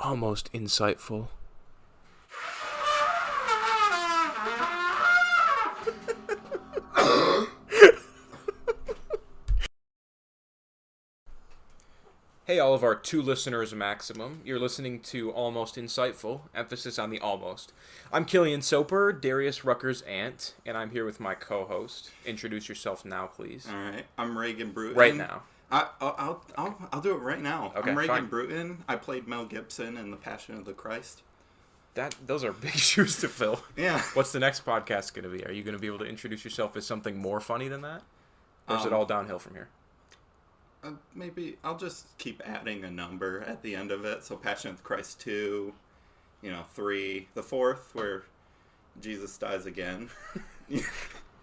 Almost insightful. Hey, all of our 2 listeners maximum. You're listening to Almost Insightful, emphasis on the almost. I'm Kilian Soper, Darius Rucker's aunt, and I'm here with my co-host. Introduce yourself now, please. All right, I'm Raygan Bruton. Right now. I'll do it right now. Okay, I'm Raygan fine. Bruton. I played Mel Gibson in The Passion of the Christ. Those are big shoes to fill. Yeah. What's the next podcast going to be? Are you going to be able to introduce yourself as something more funny than that? Or is it all downhill from here? Maybe I'll just keep adding a number at the end of it. So Passion of the Christ 2, 3, the 4th where Jesus dies again.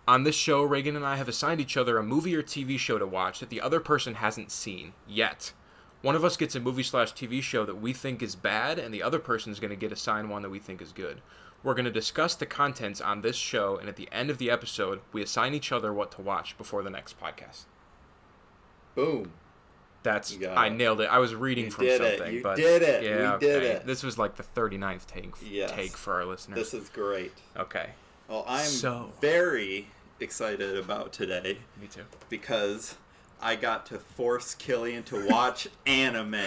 On this show, Raygan and I have assigned each other a movie or TV show to watch that the other person hasn't seen yet. One of us gets a movie/TV show that we think is bad, and the other person is going to get assigned one that we think is good. We're going to discuss the contents on this show, and at the end of the episode, we assign each other what to watch before the next podcast. Boom. I nailed it. I was reading from something. You did it. Yeah, we did it. This was like the 39th take for our listeners. This is great. Okay. Well, I'm very excited about today. Me too. Because I got to force Kilian to watch anime.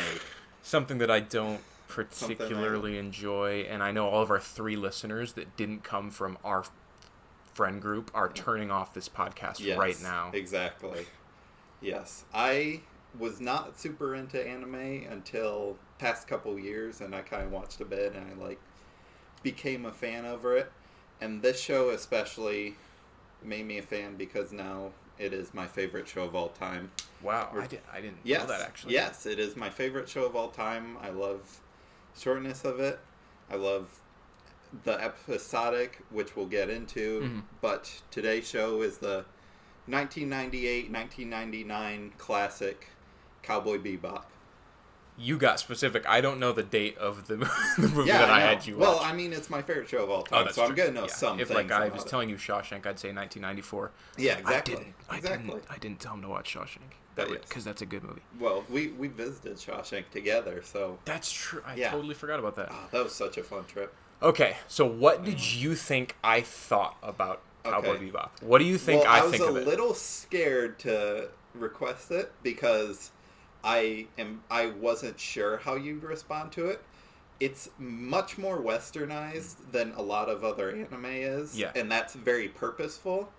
Something that I don't particularly enjoy, and I know all of our 3 listeners that didn't come from our friend group are turning off this podcast right now. Exactly. Yes. I was not super into anime until past couple years, and I kind of watched a bit, and I became a fan over it. And this show especially made me a fan because now it is my favorite show of all time. Wow, I didn't know that actually. Yes, it is my favorite show of all time. I love shortness of it. I love the episodic, which we'll get into. Mm-hmm. But today's show is the 1998-1999 classic Cowboy Bebop. You got specific. I don't know the date of the movie that I had you watch. Well, I mean, it's my favorite show of all time, so I'm going to know some things If I was telling you Shawshank, I'd say 1994. Yeah, exactly. I didn't tell him to watch Shawshank. Because that's a good movie. Well, we visited Shawshank together, so... That's true. I totally forgot about that. Oh, that was such a fun trip. Okay, so what did you think I thought about Cowboy Bebop? What do you think I think of it? I was a little scared to request it because I wasn't sure how you'd respond to it. It's much more westernized than a lot of other anime is, and that's very purposeful.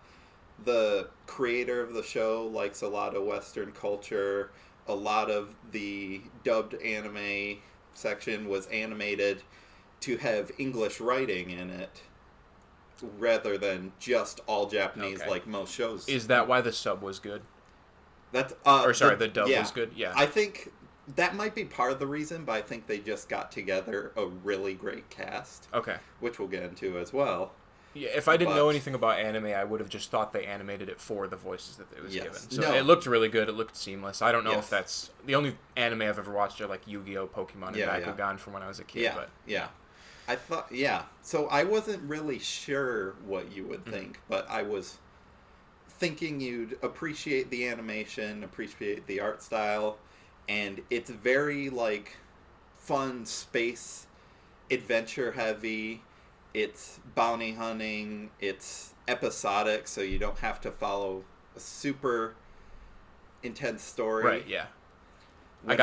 The creator of the show likes a lot of Western culture. A lot of the dubbed anime section was animated to have English writing in it rather than just all Japanese like most shows. Is that why the sub was good? That's the dub was good? Yeah. I think that might be part of the reason, but I think they just got together a really great cast. Okay. Which we'll get into as well. Yeah, if I didn't know anything about anime, I would have just thought they animated it for the voices that it was given. So it looked really good. It looked seamless. I don't know if that's... The only anime I've ever watched are like Yu-Gi-Oh!, Pokemon, and Bakugan from when I was a kid. Yeah. I thought... Yeah. So I wasn't really sure what you would think, but I was thinking you'd appreciate the animation, appreciate the art style, and it's very, fun, space, adventure-heavy. It's bounty hunting, it's episodic, so you don't have to follow a super intense story. Right, yeah. When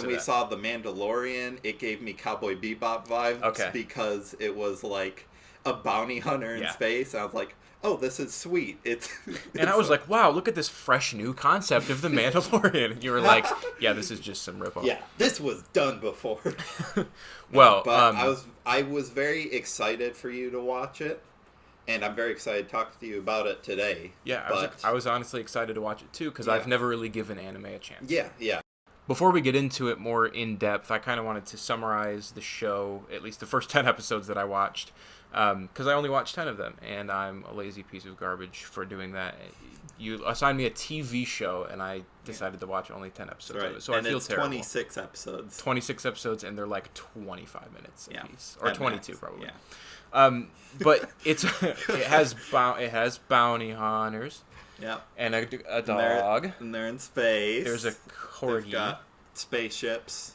we saw The Mandalorian, it gave me Cowboy Bebop vibes because it was like a bounty hunter in space. I was like, oh, this is sweet. And I was like, wow, look at this fresh new concept of The Mandalorian. And you were like, yeah, this is just some ripoff. Yeah, this was done before. Well, but I was very excited for you to watch it, and I'm very excited to talk to you about it today. Yeah, I was honestly excited to watch it too, because I've never really given anime a chance. Yeah. Before we get into it more in depth, I kind of wanted to summarize the show, at least the first 10 episodes that I watched, because I only watched 10 of them, and I'm a lazy piece of garbage for doing that. You assigned me a TV show, and I decided to watch only 10 episodes of it, so I feel terrible. 26 episodes. 26 episodes, and they're like 25 minutes a piece, or 22 max, probably. Yeah. But it has bounty hunters. Yeah. And a dog. And they're in space. There's a corgi. They've got spaceships.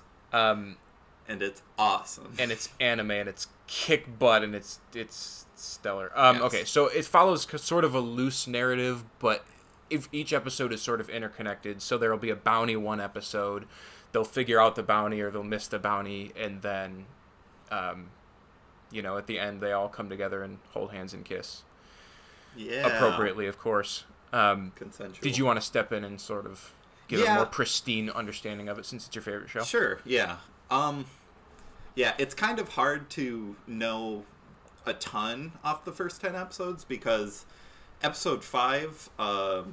and it's awesome. And it's anime, and it's kick butt, and it's stellar. Yes. Okay, so it follows sort of a loose narrative, but if each episode is sort of interconnected, so there'll be a bounty one episode, they'll figure out the bounty or they'll miss the bounty, and then, at the end they all come together and hold hands and kiss. Yeah. Appropriately, of course. Consensual. Did you want to step in and sort of give a more pristine understanding of it since it's your favorite show? Sure, yeah. Yeah, it's kind of hard to know a ton off the first 10 episodes because episode 5, I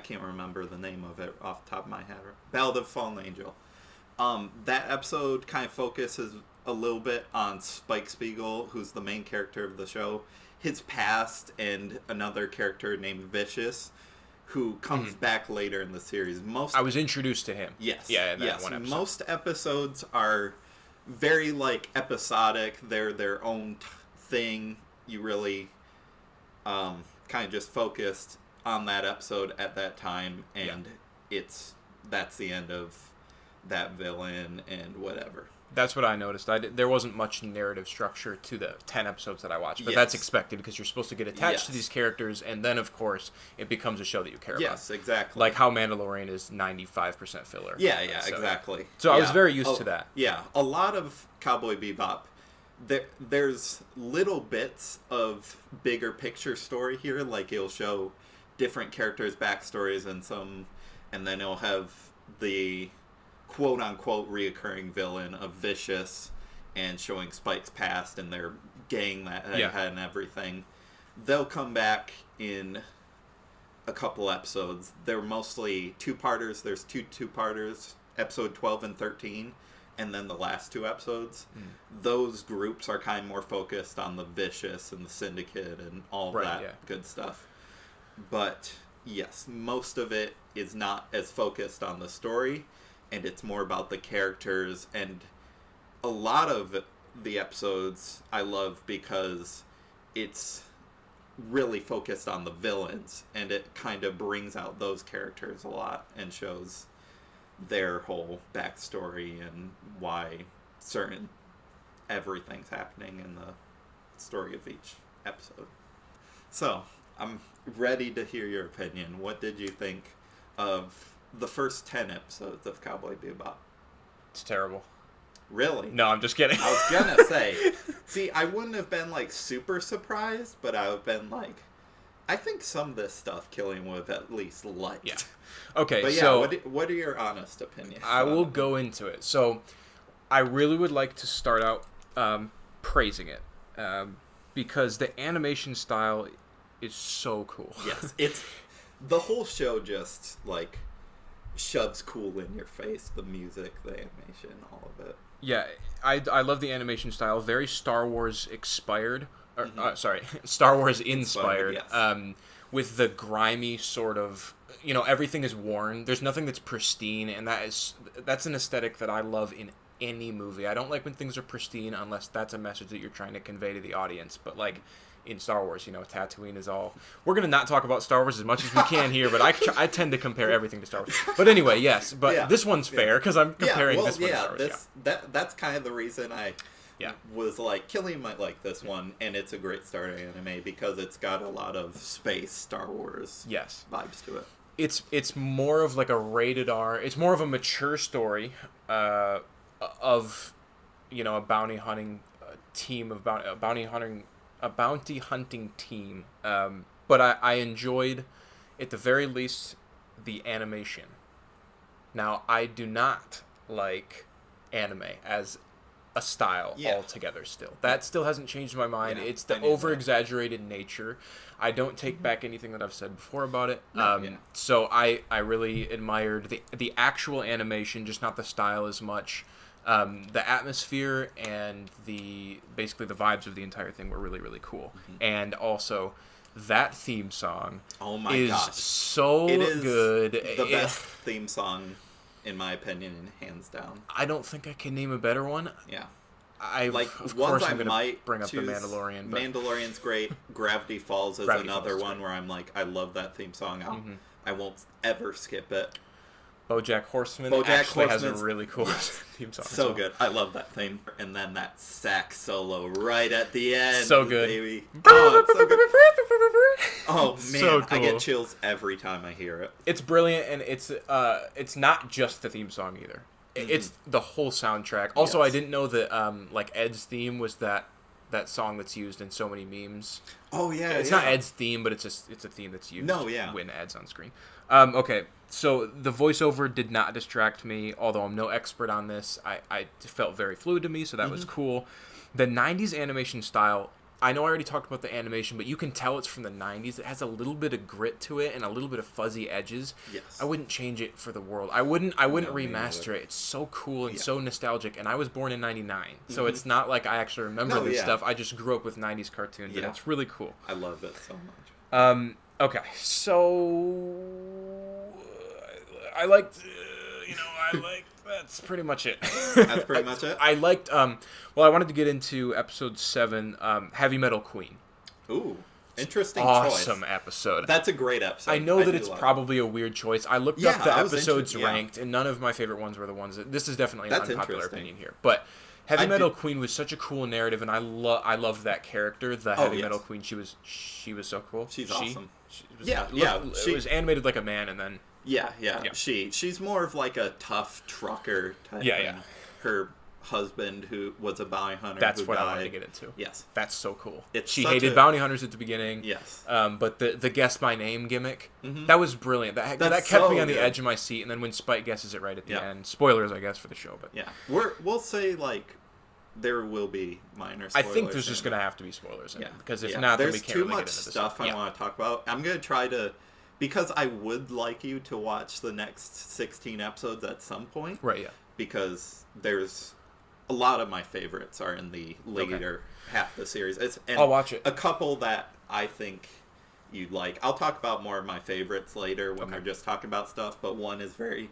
can't remember the name of it off the top of my head. Ballad of Fallen Angel. That episode kind of focuses a little bit on Spike Spiegel, who's the main character of the show, his past, and another character named Vicious, who comes back later in the series. I was introduced to him. Yes. Yeah, in that one episode. Most episodes are very, episodic. They're their own thing. You really kind of just focused on that episode at that time, and that's the end of that villain and whatever. That's what I noticed. There wasn't much narrative structure to the 10 episodes that I watched, but that's expected because you're supposed to get attached to these characters, and then, of course, it becomes a show that you care about. Yes, exactly. Like how Mandalorian is 95% filler. Yeah, exactly. So I was very used to that. Yeah, a lot of Cowboy Bebop, there's little bits of bigger picture story here, like it'll show different characters' backstories and then it'll have the quote-unquote reoccurring villain of Vicious and showing Spike's past and their gang that they had and everything. They'll come back in a couple episodes. They're mostly two-parters. There's two-parters, episode 12 and 13, and then the last 2 episodes. Those groups are kind of more focused on the Vicious and the Syndicate and all that good stuff. But, yes, most of it is not as focused on the story, and it's more about the characters, and a lot of the episodes I love because it's really focused on the villains, and it kind of brings out those characters a lot and shows their whole backstory and why certain everything's happening in the story of each episode. So, I'm ready to hear your opinion. What did you think of the first 10 episodes of Cowboy Bebop? It's terrible. Really? No, I'm just kidding. I was gonna say. See, I wouldn't have been, super surprised, but I would have been I think some of this stuff Kilian would have at least liked. Yeah. Okay, but so what are your honest opinions? I will go into it. So, I really would like to start out praising it because the animation style is so cool. Yes, it's the whole show just shoves cool in your face. The music, the animation, all of it. Yeah, I love the animation style. Very Star Wars inspired. Star Wars inspired. Yes. With the grimy sort of, everything is worn. There's nothing that's pristine, and that's an aesthetic that I love in any movie. I don't like when things are pristine unless that's a message that you're trying to convey to the audience. But in Star Wars, Tatooine is all. We're gonna not talk about Star Wars as much as we can here, but I tend to compare everything to Star Wars. But anyway, yes. But this one's fair because I'm comparing this one to Star Wars. That's kind of the reason I was Kilian might like this one, and it's a great Star anime because it's got a lot of space Star Wars vibes to it. It's more of a rated R. It's more of a mature story of a bounty hunting team of a bounty hunting team. But I enjoyed, at the very least, the animation. Now, I do not like anime as a style altogether still. That still hasn't changed my mind. It's the over-exaggerated nature. I don't take back anything that I've said before about it. So I really admired the actual animation, just not the style as much. The atmosphere and basically the vibes of the entire thing were really, really cool. And also, that theme song is so good. The best theme song, in my opinion, hands down. I don't think I can name a better one. Yeah. Of course I'm going to bring up the Mandalorian. But Mandalorian's great. Gravity Falls is another one where I'm I love that theme song. I won't ever skip it. BoJack Horseman BoJack actually has a Horseman's really cool theme song. so good. I love that theme. And then that sax solo right at the end. So good. Baby. Oh, it's so good. Oh, man. So cool. I get chills every time I hear it. It's brilliant, and it's not just the theme song either. It's the whole soundtrack. Also, Yes. I didn't know that like Ed's theme was that song that's used in so many memes. Oh, yeah. It's not Ed's theme, but it's a theme that's used when Ed's on screen. Okay, so the voiceover did not distract me, although I'm no expert on this. I felt very fluid to me, so that was cool. The 90s animation style, I know I already talked about the animation, but you can tell it's from the 90s. It has a little bit of grit to it and a little bit of fuzzy edges. Yes. I wouldn't change it for the world. I wouldn't remaster it. It's so cool and so nostalgic, and I was born in 99, so it's not like I actually remember this stuff. I just grew up with 90s cartoons, and it's really cool. I love it so much. Okay, so I liked, that's pretty much it. That's pretty much it? I liked, I wanted to get into episode 7, Heavy Metal Queen. Ooh, interesting Awesome choice. episode. That's a great episode. I know that it's probably a weird choice. I looked up the episodes ranked, and none of my favorite ones were the ones that... This is definitely an unpopular opinion here, but... Heavy Metal Queen was such a cool narrative, and I loved that character, the Heavy Metal Queen. She was so cool. She's awesome. It was animated like a man, and then... Yeah. She's more of like a tough trucker type thing. Her husband, who was a bounty hunter, that's who what died. I wanted to get into. Yes. That's so cool. She hated bounty hunters at the beginning. Yes. But the guess my name gimmick, that was brilliant. That kept me on the edge of my seat, and then when Spike guesses it right at the end, spoilers, I guess, for the show. But yeah, we'll say, like, there will be minor spoilers. I think there's just going to have to be spoilers in it, because if not, then we can't really get into this. There's too much stuff I want to talk about. I'm going to try to... Because I would like you to watch the next 16 episodes at some point. Right, yeah. Because there's... A lot of my favorites are in the later half of the series. I'll watch it. A couple that I think you'd like. I'll talk about more of my favorites later when we're just talking about stuff, but one is very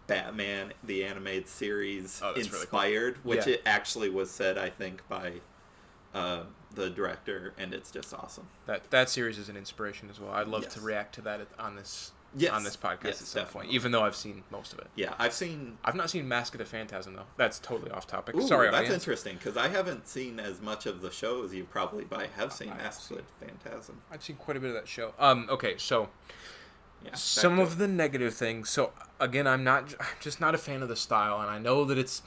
Batman, the animated series, inspired, really cool. which it actually was said, I think, by the director, and it's just awesome. That series is an inspiration as well. I'd love to react to that on this podcast at some point, even though I've seen most of it. Yeah, I've not seen Mask of the Phantasm, though. That's totally off topic. Ooh, Sorry, that's interesting, because I haven't seen as much of the show as you probably have seen Mask of the Phantasm. I've seen quite a bit of that show. Okay, so some of the negative things. So again, I'm just not a fan of the style, and I know that it's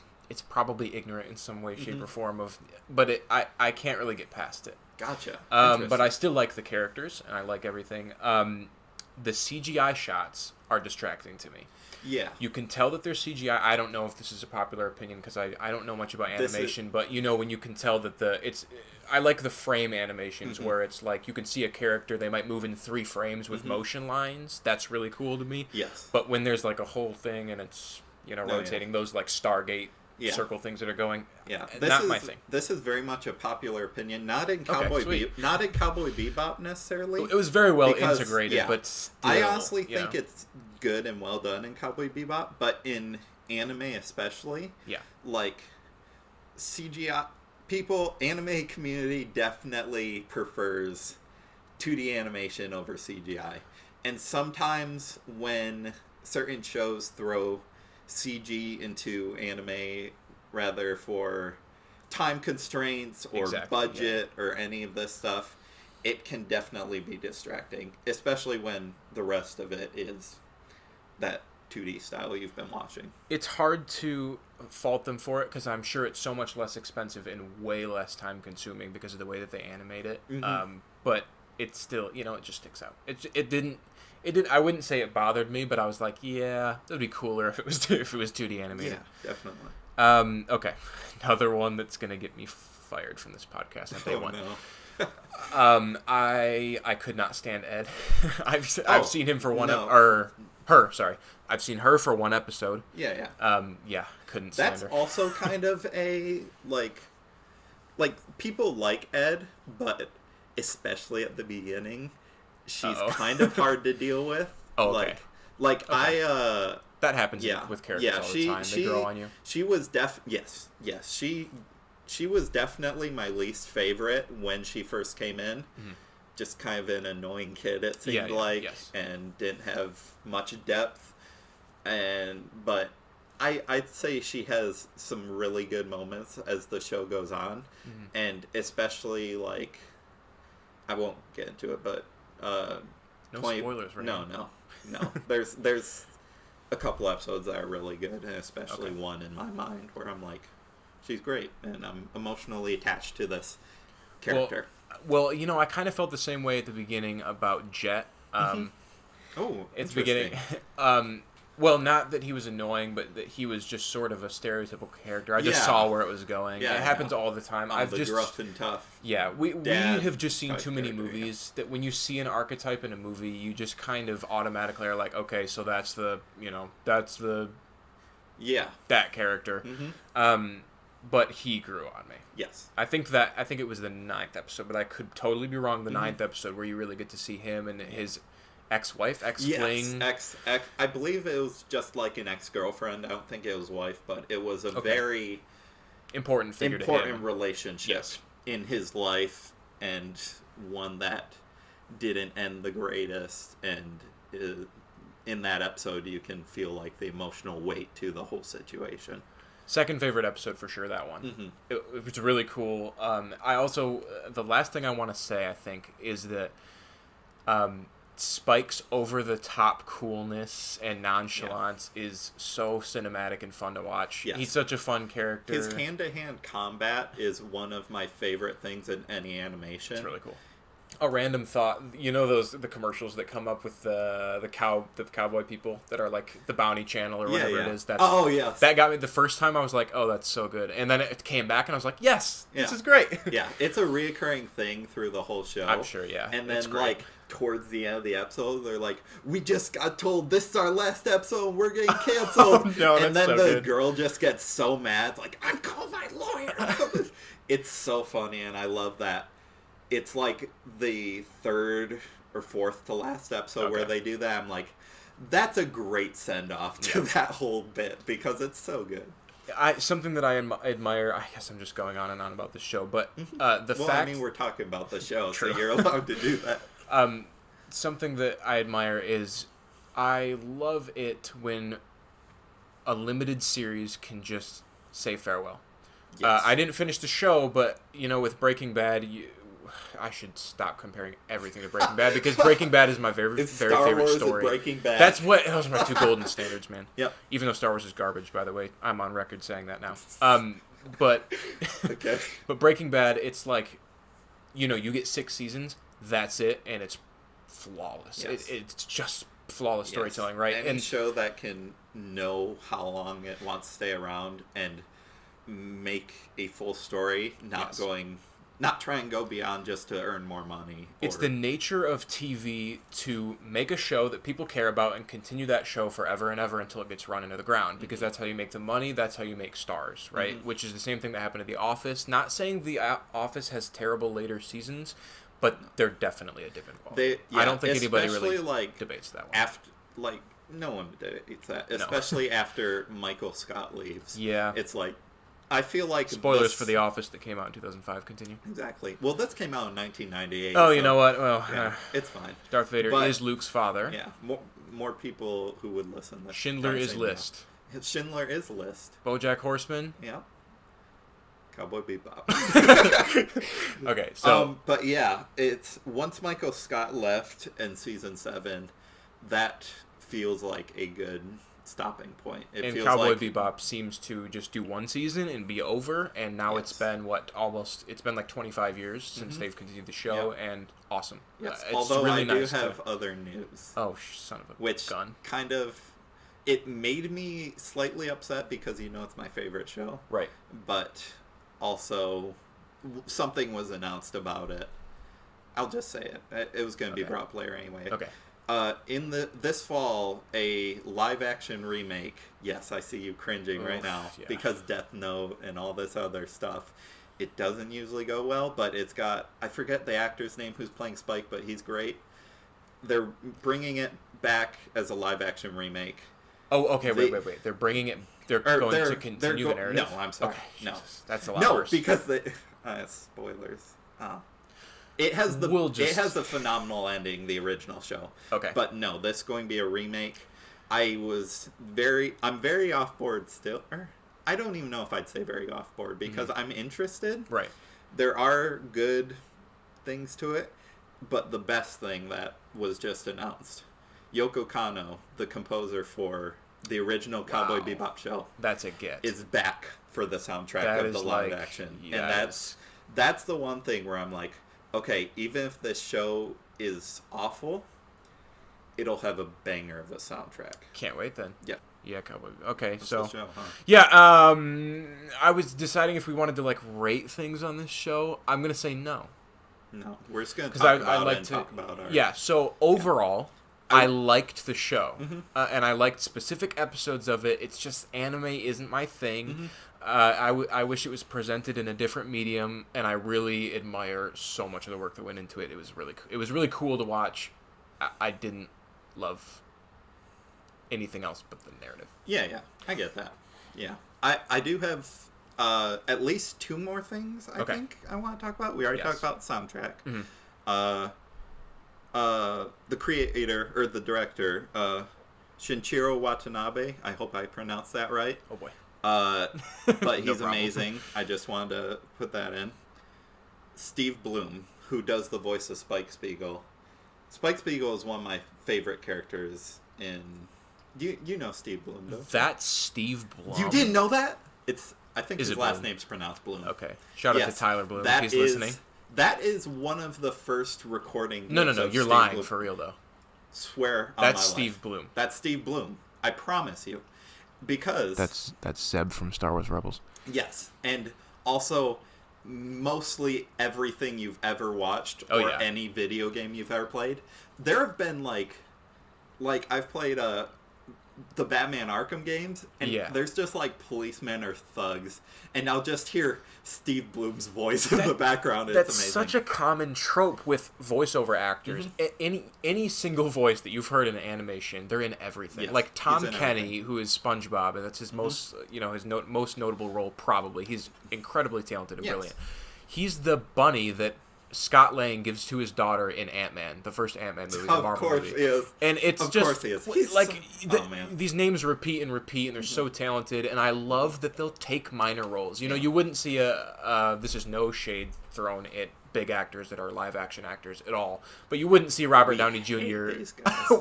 probably ignorant in some way, shape, or form but I can't really get past it. Gotcha. But I still like the characters, and I like everything. The CGI shots are distracting to me. Yeah. You can tell that they're CGI. I don't know if this is a popular opinion, because I don't know much about animation, but when you can tell that I like the frame animations where it's like you can see a character, they might move in 3 frames with motion lines. That's really cool to me. Yes. But when there's like a whole thing and it's rotating, those like Stargate circle things that are going. Yeah, not my thing. This is very much a popular opinion, not in Cowboy Bebop necessarily. It was very well integrated, but still, I honestly think it's good and well done in Cowboy Bebop, but in anime especially, like CGI anime community definitely prefers 2D animation over CGI, and sometimes when certain shows throw CG into anime, rather for time constraints or budget or any of this stuff, it can definitely be distracting, especially when the rest of it is that 2D style you've been watching. It's hard to fault them for it, because I'm sure it's so much less expensive and way less time consuming because of the way that they animate it. But it's still, it just sticks out. It didn't. I wouldn't say it bothered me, but I was like, yeah, it'd be cooler if it was 2D animated. Yeah, definitely. Okay, another one that's gonna get me fired from this podcast on day one. No. I could not stand Ed. I've seen him for one her. Sorry, I've seen her for one episode. Yeah. Couldn't stand her. That's also kind of a like people like Ed, but especially at the beginning, she's kind of hard to deal with. Oh, okay. That happens with characters all the time. They grow on you. She was she was definitely my least favorite when she first came in. Just kind of an annoying kid, it seemed and didn't have much depth. But I'd say she has some really good moments as the show goes on, and especially like I won't get into it, but no spoilers, right? No. There's a couple episodes that are really good, and especially one in my mind where I'm like, she's great, and I'm emotionally attached to this character. Well, you know, I kind of felt the same way at the beginning about Jet. Oh, at the beginning. Well, not that he was annoying, but that he was just sort of a stereotypical character. I just saw where it was going. Yeah, it happens all the time. Gruff and tough. Yeah, we have just seen too many movies that when you see an archetype in a movie, you just kind of automatically are like, okay, so that's the that character. But he grew on me. Yes. I think it was the 9th episode, but I could totally be wrong. The 9th episode where you really get to see him and his ex-wife, ex-fling. Yes, I believe it was just like an ex-girlfriend. I don't think it was wife, but it was a very important figure to him. Relationship in his life, and one that didn't end the greatest. And in that episode, you can feel like the emotional weight to the whole situation. Second favorite episode for sure, that one. It was really cool. I also, the last thing I want to say, I think, is that Spike's over-the-top coolness and nonchalance is so cinematic and fun to watch. Yes. He's such a fun character. His hand-to-hand combat is one of my favorite things in any animation. It's really cool. A random thought, you know the commercials that come up with the cowboy people that are like the Bounty Channel or whatever it is. Yes. That got me the first time. I was like, oh, that's so good. And then it came back and I was like, yes, this is great. Yeah, it's a reoccurring thing through the whole show. I'm sure, yeah. And then like towards the end of the episode, they're like, we just got told this is our last episode and we're getting canceled. And then the girl just gets so mad, like, I'm calling my lawyer. It's so funny, and I love that. It's like the 3rd or 4th to last episode where they do that. I'm like, that's a great send-off to that whole bit because it's so good. Something that I admire, I guess I'm just going on and on about the show, but I mean, we're talking about the show, so you're allowed to do that. Something that I admire is I love it when a limited series can just say farewell. Yes. I didn't finish the show, but, you know, with Breaking Bad... I should stop comparing everything to Breaking Bad because Breaking Bad is my very favorite story. Breaking Bad. Those are my 2 golden standards, man. Yep. Even though Star Wars is garbage, by the way, I'm on record saying that now. But Breaking Bad, it's like, you know, you get 6 seasons, that's it, and it's flawless. Yes. It's just flawless storytelling, right? Any show that can know how long it wants to stay around and make a full story, not try and go beyond just to earn more money. It's the nature of TV to make a show that people care about and continue that show forever and ever until it gets run into the ground. Because that's how you make the money, that's how you make stars, right? Which is the same thing that happened to The Office. Not saying The Office has terrible later seasons, but they're definitely a dip in quality. I don't think anybody really debates that one. No one debates that. Especially after Michael Scott leaves. Yeah. It's like, I feel like... Spoilers for The Office that came out in 2005. Continue. Exactly. Well, this came out in 1998. Oh, you know what? Well, it's fine. Darth Vader is Luke's father. Yeah. More people who would listen. Schindler is List. Schindler is List. BoJack Horseman. Yeah. Cowboy Bebop. Okay, so... but yeah, it's... Once Michael Scott left in Season 7, that feels like a good... stopping point. And Cowboy Bebop seems to just do 1 season and be over, and now it's been it's been like 25 years since they've continued the show, and awesome. Yes. It's Although really I do nice have other news. Oh, son of a gun. Kind of, it made me slightly upset because it's my favorite show. Right. But also, something was announced about it. I'll just say it. It was going to be brought up later anyway. Okay. This fall, a live-action remake. Yes, I see you cringing right now because Death Note and all this other stuff. It doesn't usually go well, but it's got... I forget the actor's name who's playing Spike, but he's great. They're bringing it back as a live-action remake. Oh, okay, wait. They're bringing it... They're going to continue the narrative? No, I'm sorry. Okay, no. Jesus, that's a lot worse. No, because spoilers. It has the phenomenal ending, the original show. Okay. But no, this is going to be a remake. I'm very off board still. Or, I don't even know if I'd say very off board because I'm interested. Right. There are good things to it, but the best thing that was just announced, Yoko Kanno, the composer for the original Cowboy Bebop show, that's a get, is back for the soundtrack that of the live like, action. yes. And that's the one thing where I'm like, okay, even if this show is awful, it'll have a banger of a soundtrack. Can't wait then. Yeah. Yeah, Cowboy. Okay, That's so the show, huh? yeah, I was deciding if we wanted to like rate things on this show. I'm gonna say no. No, we're just gonna talk about it and talk about our... Yeah. So overall, I liked the show, Mm-hmm. And I liked specific episodes of it. It's just anime isn't my thing. Mm-hmm. I wish it was presented in a different medium, and I really admire so much of the work that went into it. It was really cool to watch. I didn't love anything else but the narrative. Yeah, I get that. Yeah. I do have at least two more things I think I want to talk about. We already talked about the soundtrack. Mm-hmm. The creator, or the director, Shinichiro Watanabe, I hope I pronounced that right. Oh boy. But he's No amazing. I just wanted to put that in. Steve Bloom, who does the voice of Spike Spiegel. Spike Spiegel is one of my favorite characters in... You know Steve Bloom, though? That's Steve Blum. You didn't know that? I think Is his it last Bloom? name's pronounced Bloom. Okay. Shout out to Tyler Bloom if he's listening. That is one of the first recordings. No. You're Steve lying Bloom. for real though. Swear on That's my Steve life. Bloom. That's Steve Bloom. I promise you. Because... That's Zeb from Star Wars Rebels. Yes. And also... mostly everything you've ever watched any video game you've ever played. There have been like I've played the Batman Arkham games, and there's just like policemen or thugs, and I'll just hear Steve Bloom's voice in the background. It's That's amazing. such a common trope with voiceover actors. Any single voice that you've heard in animation, they're in everything. Yes, like Tom he's in Kenny, everything. who is SpongeBob, and that's his most most notable role probably. He's incredibly talented and brilliant. He's the bunny that Scott Lang gives to his daughter in Ant-Man, the first Ant-Man movie, the Marvel movie. Of course he is. And it's Of just course he is. He's like man. these names repeat, and they're so talented. And I love that they'll take minor roles. You know, you wouldn't see this is no shade thrown at big actors that are live action actors at all, but you wouldn't see Robert Downey Jr.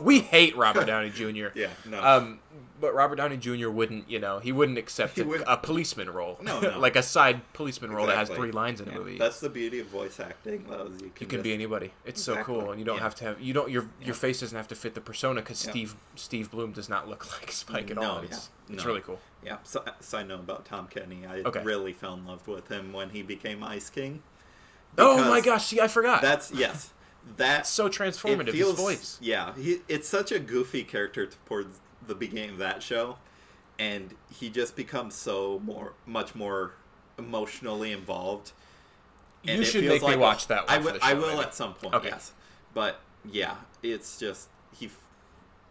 We hate Robert Downey Jr. Yeah, no. But Robert Downey Jr. wouldn't, he wouldn't accept a policeman role. No. Like a side policeman role that has Exactly. 3 lines in a movie. That's the beauty of voice acting. Though, is You can be anybody. It's so cool, and you don't have to have your face doesn't have to fit the persona because Steve Bloom does not look like Spike at all. It's really cool. Yeah. So, side note about Tom Kenny, I really fell in love with him when he became Ice King. Oh my gosh! See, I forgot. That's so transformative. His voice. Yeah, it's such a goofy character towards the beginning of that show, and he just becomes much more emotionally involved. And you should make me watch that one. I will at some point. Okay. Yes, but yeah, it's just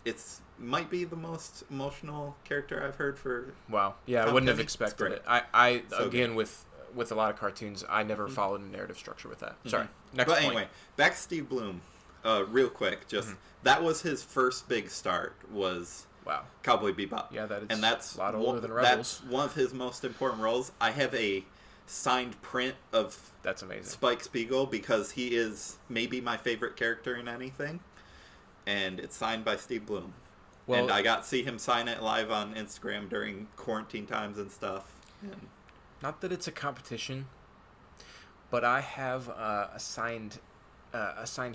it's might be the most emotional character I've heard for. Wow. Yeah, Tom I wouldn't have Kenny. expected it. I So again with a lot of cartoons, I never followed a narrative structure with that. Sorry. Next But point. anyway, back to Steve Bloom. Real quick, just that was his first big start. Was Wow. Cowboy Bebop. Yeah, that is and that's a lot older than Rebels. That's one of his most important roles. I have a signed print of That's amazing. Spike Spiegel because he is maybe my favorite character in anything, and it's signed by Steve Bloom. Well, and I got to see him sign it live on Instagram during quarantine times and stuff. And not that it's a competition, but I have a signed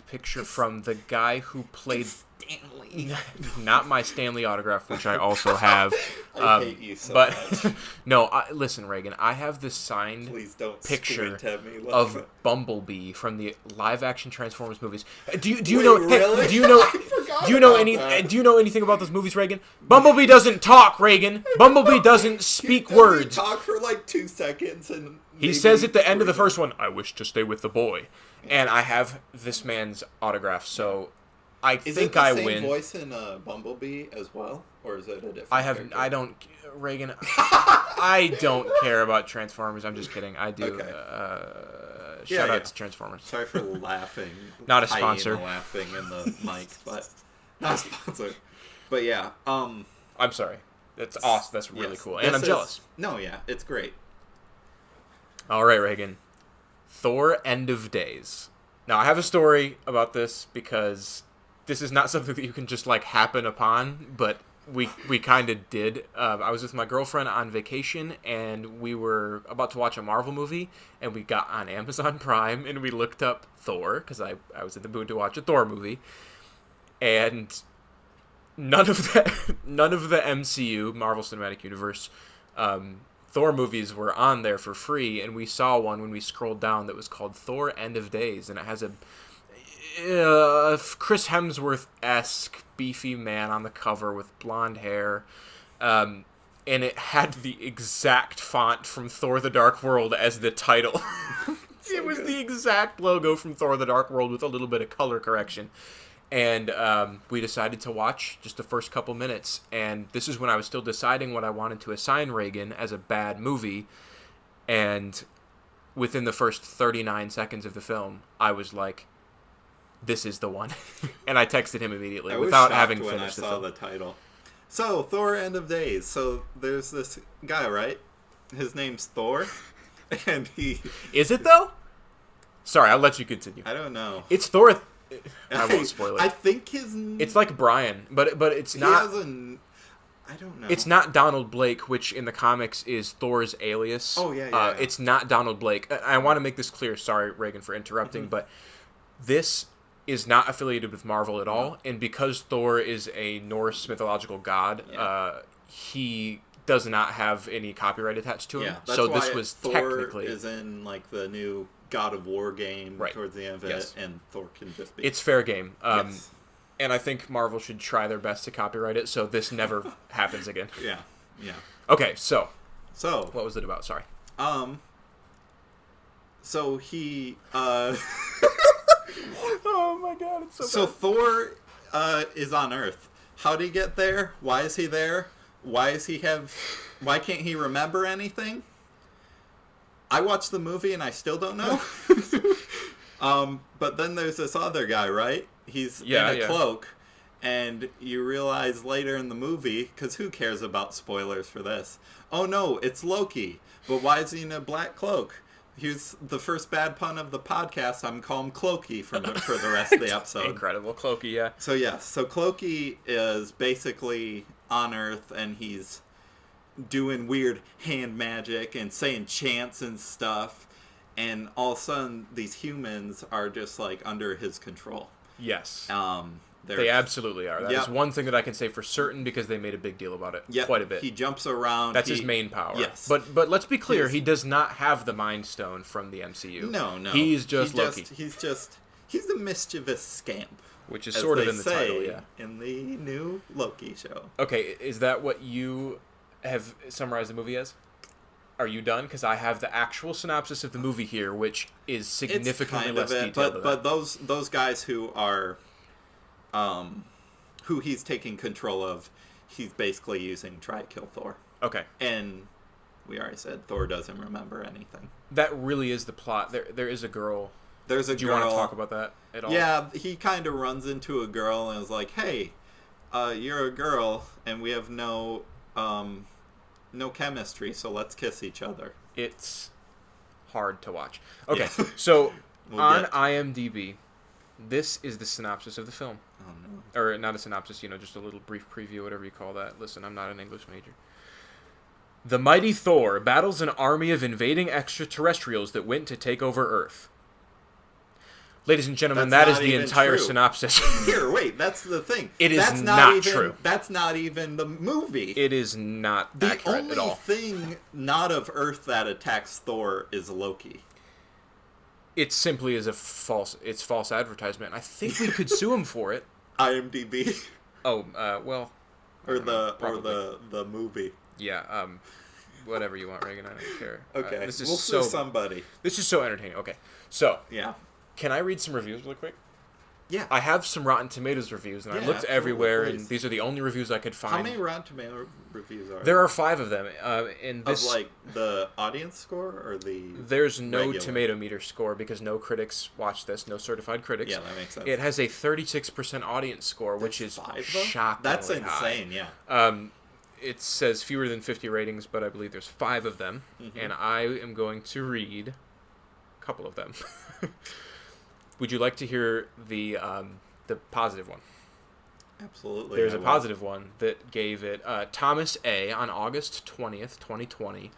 picture from the guy who played Stanley. Not my Stanley autograph, which I also have. I hate you so but much. no, listen, Raygan. I have the signed Please don't picture squint at me like of that. Bumblebee from the live-action Transformers movies. Do you Wait, know? really? Do you know? I forgot Do you know about any? that. Do you know anything about those movies, Raygan? Bumblebee doesn't talk, Raygan. Bumblebee doesn't speak He doesn't words. talk for like 2 seconds, and He says at the end of the first one, "I wish to stay with the boy," and I have this man's autograph, so I Is think it the I same win. voice in Bumblebee as well, or is it a different? I have. character? I don't, Raygan. I don't care about Transformers. I'm just kidding. I do. Okay. Shout Yeah. out to Transformers. Sorry for laughing. Not a Hyena sponsor. laughing in the mic, but not a sponsor. But yeah, I'm sorry. That's awesome. That's really yes, cool. And I'm jealous. No, yeah, it's great. All right, Raygan. Thor: End of Days. Now, I have a story about this because this is not something that you can just like happen upon, but we kind of did. I was with my girlfriend on vacation, and we were about to watch a Marvel movie, and we got on Amazon Prime, and we looked up Thor because I was in the mood to watch a Thor movie, and none of the MCU, Marvel Cinematic Universe, Thor movies were on there for free, and we saw one when we scrolled down that was called Thor: End of Days, and it has a Chris Hemsworth-esque beefy man on the cover with blonde hair, and it had the exact font from Thor: The Dark World as the title. It was the exact logo from Thor: The Dark World with a little bit of color correction. And we decided to watch just the first couple minutes, and this is when I was still deciding what I wanted to assign Raygan as a bad movie, and within the first 39 seconds of the film, I was like, this is the one. And I texted him immediately without having finished the film. I saw the title. So, Thor: End of Days. So, there's this guy, right? His name's Thor, and he... Is it, though? Sorry, I'll let you continue. I don't know. It's Thor... I won't spoil it. I think it's like Brian, but it's not... I don't know. It's not Donald Blake, which in the comics is Thor's alias. Oh, yeah. It's not Donald Blake. I want to make this clear. Sorry, Raygan, for interrupting, but this is not affiliated with Marvel at all, and because Thor is a Norse mythological god, he does not have any copyright attached to him. Yeah, that's so why this was Thor technically is in like the new God of War game right. towards the end of it, and Thor can just be... It's fair game. Yes. And I think Marvel should try their best to copyright it, so this never happens again. Yeah. Okay, so what was it about? Sorry. So he Oh my god, it's so bad. Thor is on Earth. How did he get there? Why is he there? Why can't he remember anything? I watched the movie and I still don't know. But then there's this other guy, right? He's in a cloak, and you realize later in the movie, because who cares about spoilers for this? Oh no, it's Loki. But why is he in a black cloak? Here's the first bad pun of the podcast. I'm calling him Clokey for the rest of the episode. Incredible, Clokey, yeah. So Clokey is basically on Earth, and he's doing weird hand magic and saying chants and stuff, and all of a sudden these humans are just like under his control. Yes. They absolutely are. That is one thing that I can say for certain because they made a big deal about it quite a bit. He jumps around. That's his main power. Yes. But let's be clear, he does not have the Mind Stone from the MCU. No. He's just Loki. He's the mischievous scamp. Which is sort of in the title, yeah. In the new Loki show. Okay, is that what you have summarized the movie as? Are you done? Because I have the actual synopsis of the movie here, which is significantly less detailed. But those guys who are, who he's taking control of, he's basically using to try to kill Thor. Okay. And we already said Thor doesn't remember anything. That really is the plot. There is a girl. There's a girl. Do you want to talk about that at all? Yeah, he kind of runs into a girl and is like, "Hey, you're a girl, and we have no chemistry, so let's kiss each other." It's hard to watch. Okay, so on IMDb, this is the synopsis of the film. Oh, no. Or not a synopsis, just a little brief preview, whatever you call that. Listen, I'm not an English major. The mighty Thor battles an army of invading extraterrestrials that went to take over Earth. Ladies and gentlemen, that is the entire synopsis. Here, wait, that's the thing. That's not true. That's not even the movie. It is not accurate at all. The only thing not of Earth that attacks Thor is Loki. It simply is false advertisement. I think we could sue him for it. IMDb. Oh, well. Or the movie. Yeah, whatever you want, Raygan. I don't care. Okay, we'll sue somebody. This is so entertaining. Okay, so yeah. Can I read some reviews really quick? Yeah. I have some Rotten Tomatoes reviews, and I looked absolutely, everywhere, please. and these are the only reviews I could find. How many Rotten Tomato reviews are There are 5 of them. In this, of like the audience score or the there's no regular? tomato meter score because no critics watch this, no certified critics. Yeah, that makes sense. It has a 36% audience score, which is 5 of them? shockingly That's high. insane. Yeah. It says fewer than 50 ratings, but I believe there's 5 of them, and I am going to read a couple of them. Would you like to hear the positive one? Absolutely. There's a positive one that gave it Thomas A. on August 20th, 2020,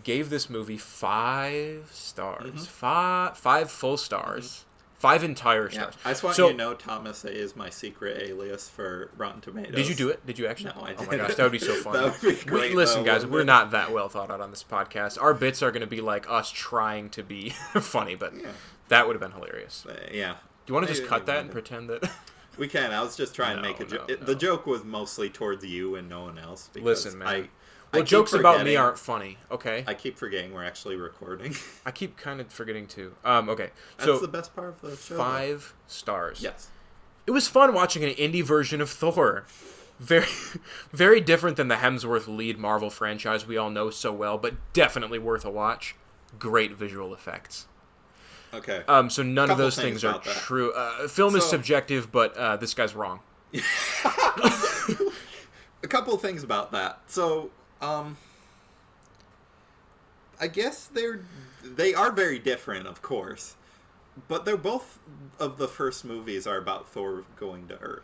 gave this movie 5 stars. 5 full stars. 5 entire Yeah. stars. I just want you to know Thomas A. is my secret alias for Rotten Tomatoes. Did you do it? Did you actually? No, I didn't. Oh my gosh, that would be so fun. That would be great. Listen, though, guys, wouldn't we're it? not that well thought out on this podcast. Our bits are going to be like us trying to be funny, but that would have been hilarious. Yeah. Do you want to Maybe just cut we that can. and pretend that? We can. I was just trying to make a joke. No. The joke was mostly towards you and no one else. Because Listen, man. I Well, keep jokes about me forgetting- aren't funny, okay? I keep forgetting we're actually recording. I keep kind of forgetting too. Okay. That's So the best part of the show. 5 stars. Yes. It was fun watching an indie version of Thor. Very, very different than the Hemsworth lead Marvel franchise we all know so well, but definitely worth a watch. Great visual effects. Okay. So none of Couple things things are about that. true. Film is So- subjective, but this guy's wrong. A couple of things about that. So, I guess they are very different, of course, but they're both of the first movies are about Thor going to Earth.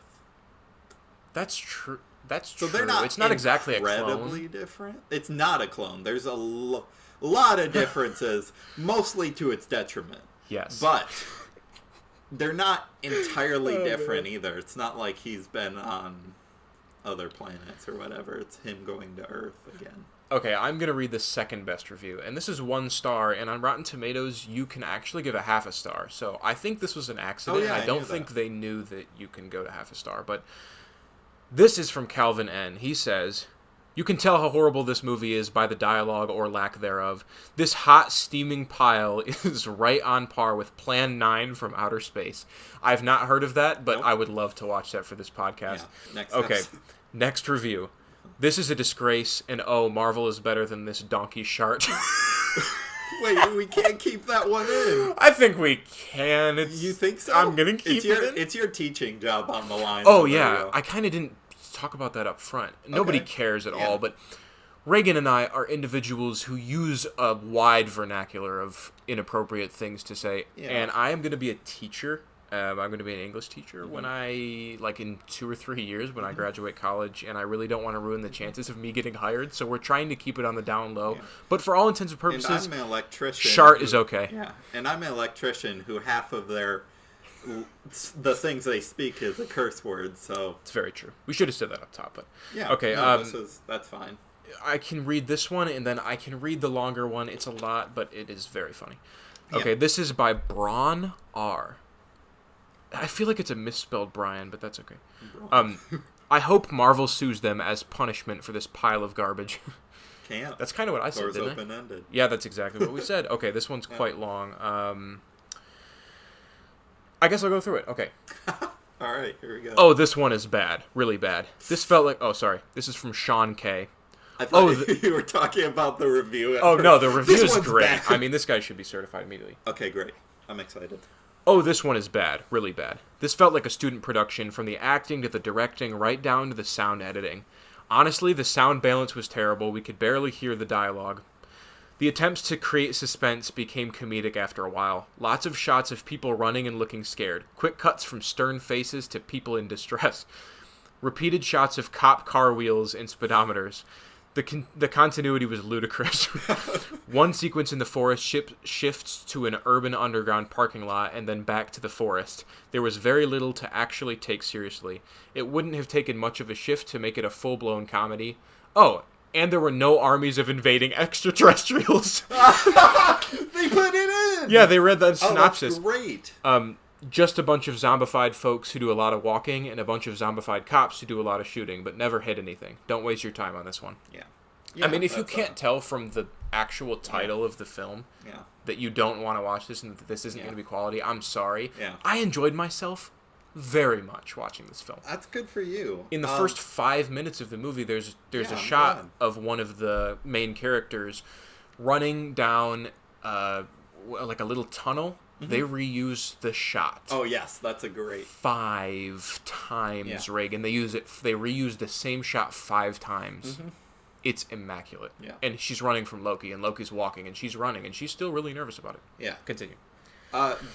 That's true. That's So true. they're not It's not exactly a clone. incredibly different. It's not a clone. There's a lot of differences, mostly to its detriment. Yes. But they're not entirely different either. It's not like he's been on other planets or whatever. It's him going to Earth again. Okay, I'm going to read the second best review, and this is 1 star, and on Rotten Tomatoes, you can actually give a half a star. So I think this was an accident. I I don't knew think that. they knew that you can go to half a star, but this is from Calvin N. He says, "You can tell how horrible this movie is by the dialogue or lack thereof. This hot, steaming pile is right on par with Plan 9 from Outer Space." I've not heard of that, but Nope. I would love to watch that for this podcast. Yeah, next Okay, episode. next review. "This is a disgrace, and oh, Marvel is better than this donkey shart." Wait, we can't keep that one in. I think we can. You think so? I'm gonna keep it in. it in. It's your teaching job on the line. Oh so there you yeah, go. I kind of didn't talk about that up front. Nobody Okay. cares at Yeah. all, but Raygan and I are individuals who use a wide vernacular of inappropriate things to say, Yeah. and I am going to be a teacher. I'm going to be an English teacher when in 2 or 3 years when I graduate college, and I really don't want to ruin the chances of me getting hired, so we're trying to keep it on the down low. Yeah. But for all intents and And purposes, I'm an electrician. shart is okay. Yeah, and I'm an electrician who half of the things they speak is a curse word. So It's very true. We should have said that up top, but yeah. Okay, No, that's fine. I can read this one, and then I can read the longer one. It's a lot, but it is very funny. Okay, This is by Braun R. I feel like it's a misspelled Brian, but that's okay. I hope Marvel sues them as punishment for this pile of garbage. Can't. That's kind of what I said, Door's didn't I? open-ended. Yeah, that's exactly what we said. Okay, this one's quite long. I guess I'll go through it. Okay. All right, here we go. Oh, this one is bad. Really bad. This felt like... Oh, sorry. This is from Sean K. I thought oh, you were talking about the review. Oh, no, the This review is one's great. bad. I mean, this guy should be certified immediately. Okay, great. I'm excited. Oh, this one is bad. Really bad. This felt like a student production, from the acting to the directing, right down to the sound editing. Honestly, the sound balance was terrible. We could barely hear the dialogue. The attempts to create suspense became comedic after a while. Lots of shots of people running and looking scared. Quick cuts from stern faces to people in distress. Repeated shots of cop car wheels and speedometers. The continuity was ludicrous. One sequence in the forest shifts to an urban underground parking lot and then back to the forest. There was very little to actually take seriously. It wouldn't have taken much of a shift to make it a full-blown comedy. Oh, and there were no armies of invading extraterrestrials. They put it in! Yeah, they read that Oh, synopsis. that's great. Just a bunch of zombified folks who do a lot of walking and a bunch of zombified cops who do a lot of shooting, but never hit anything. Don't waste your time on this one. Yeah. I mean, if you that's, can't tell from the actual title of the film Yeah. that you don't want to watch this and that this isn't Yeah. going to be quality, I'm sorry. Yeah. I enjoyed myself. very much watching this film. That's good for you. In the first 5 minutes of the movie, there's a I'm shot glad. of one of the main characters running down like a little tunnel. Mm-hmm. They reuse the shot. Oh yes, that's a great 5 times, Yeah. Raygan. They reuse the same shot 5 times. Mm-hmm. It's immaculate. Yeah. And she's running from Loki, and Loki's walking, and she's running, and she's still really nervous about it. Yeah. Continue.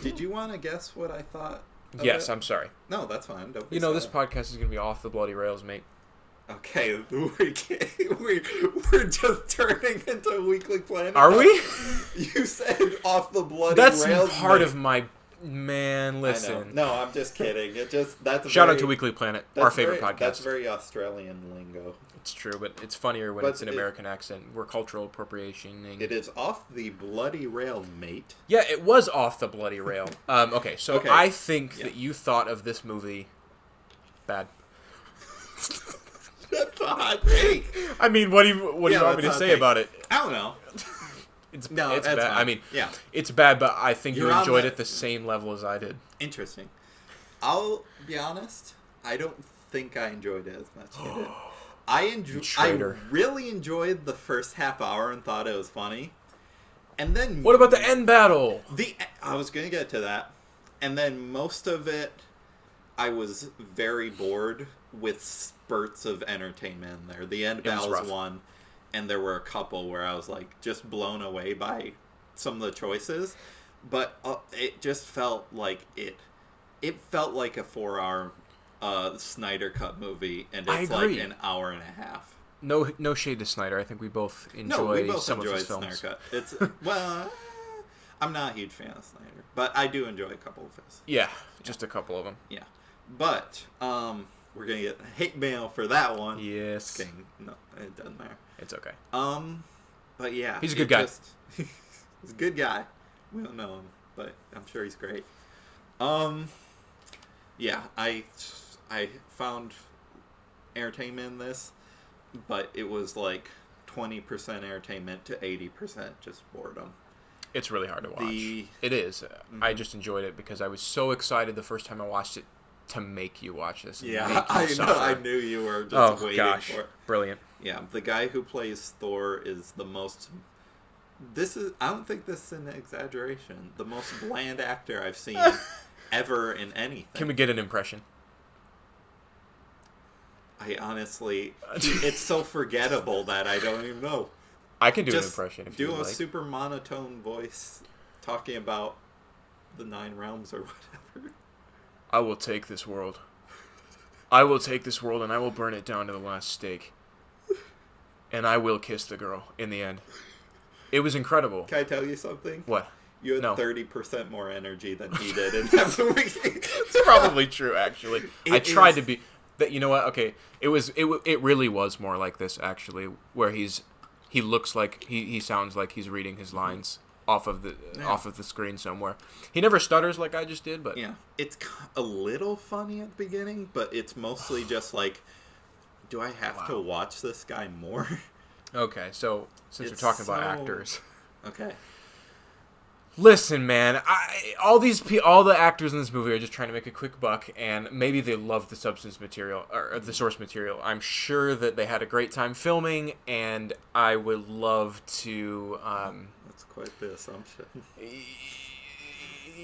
Did you want to guess what I thought? Yes, I'm sorry. No, that's fine. Don't be You know, this sorry. podcast is going to be off the bloody rails, mate. Okay, we're just turning into Weekly Planet. Are we? You said off the bloody That's rails. part mate. of my... Man, I know. listen. No, I'm just kidding. That's Shout very, out to Weekly Planet, that's our favorite very- podcast. That's very Australian lingo. It's true, but it's funnier when But it's an American accent. We're cultural appropriation. It is off the bloody rail, mate. Yeah, it was off the bloody rail. Okay, so Okay. I think Yeah. that you thought of this movie bad. That's a hot take. I mean, what do you want me that's to a say take. about it? I don't know. It's No, it's that's bad. fine. I mean, Yeah. it's bad, but I think You're you on enjoyed the- it the same level as I did. Interesting. I'll be honest. I don't think I enjoyed it as much as you did. I traitor. really enjoyed the first half hour and thought it was funny. And then What about the end battle? I was gonna get to that. And then most of it I was very bored with spurts of entertainment in there. The end It was battle rough. was one, and there were a couple where I was like just blown away by some of the choices. But it just felt like it felt like a 4-hour Snyder Cut movie, and I it's like agree. an hour and a half. No shade to Snyder. I think we both enjoy No, we both some enjoyed of his films. Snyder Cut. It's well, I'm not a huge fan of Snyder, but I do enjoy a couple of his. Yeah, just a couple of them. Yeah, but we're gonna get hate mail for that one. Yes, No, it doesn't matter. it's okay. But yeah, He's a good guy. He's a good guy. We don't know him, but I'm sure he's great. Yeah, I found entertainment in this, but it was like 20% entertainment to 80% just boredom. It's really hard to watch. The- It is. I just enjoyed it because I was so excited the first time I watched it to make you watch this. And Yeah, make you I know. suffer. I knew you were just Oh waiting gosh, for it. brilliant. Yeah, the guy who plays Thor is the most. I don't think this is an exaggeration. The most bland actor I've seen ever in anything. Can we get an impression? I honestly, it's so forgettable that I don't even know. I can do an Just impression if do you a like. super monotone voice talking about the 9 realms or whatever. I will take this world. I will take this world and I will burn it down to the last stake. And I will kiss the girl in the end. It was incredible. Can I tell you something? What? You had No. 30% more energy than he did in that movie. It's probably true, actually. I It tried is- to be. That you know what? Okay, it really was more like this actually, where he looks like he sounds like he's reading his lines off of the screen somewhere. He never stutters like I just did, but Yeah, it's a little funny at the beginning, but it's mostly just like, do I have to watch this guy more? Okay. So since It's we're talking about so- actors, Okay. listen, man, all the actors in this movie are just trying to make a quick buck, and maybe they love the substance material or the source material. I'm sure that they had a great time filming, and I would love to. That's quite the assumption.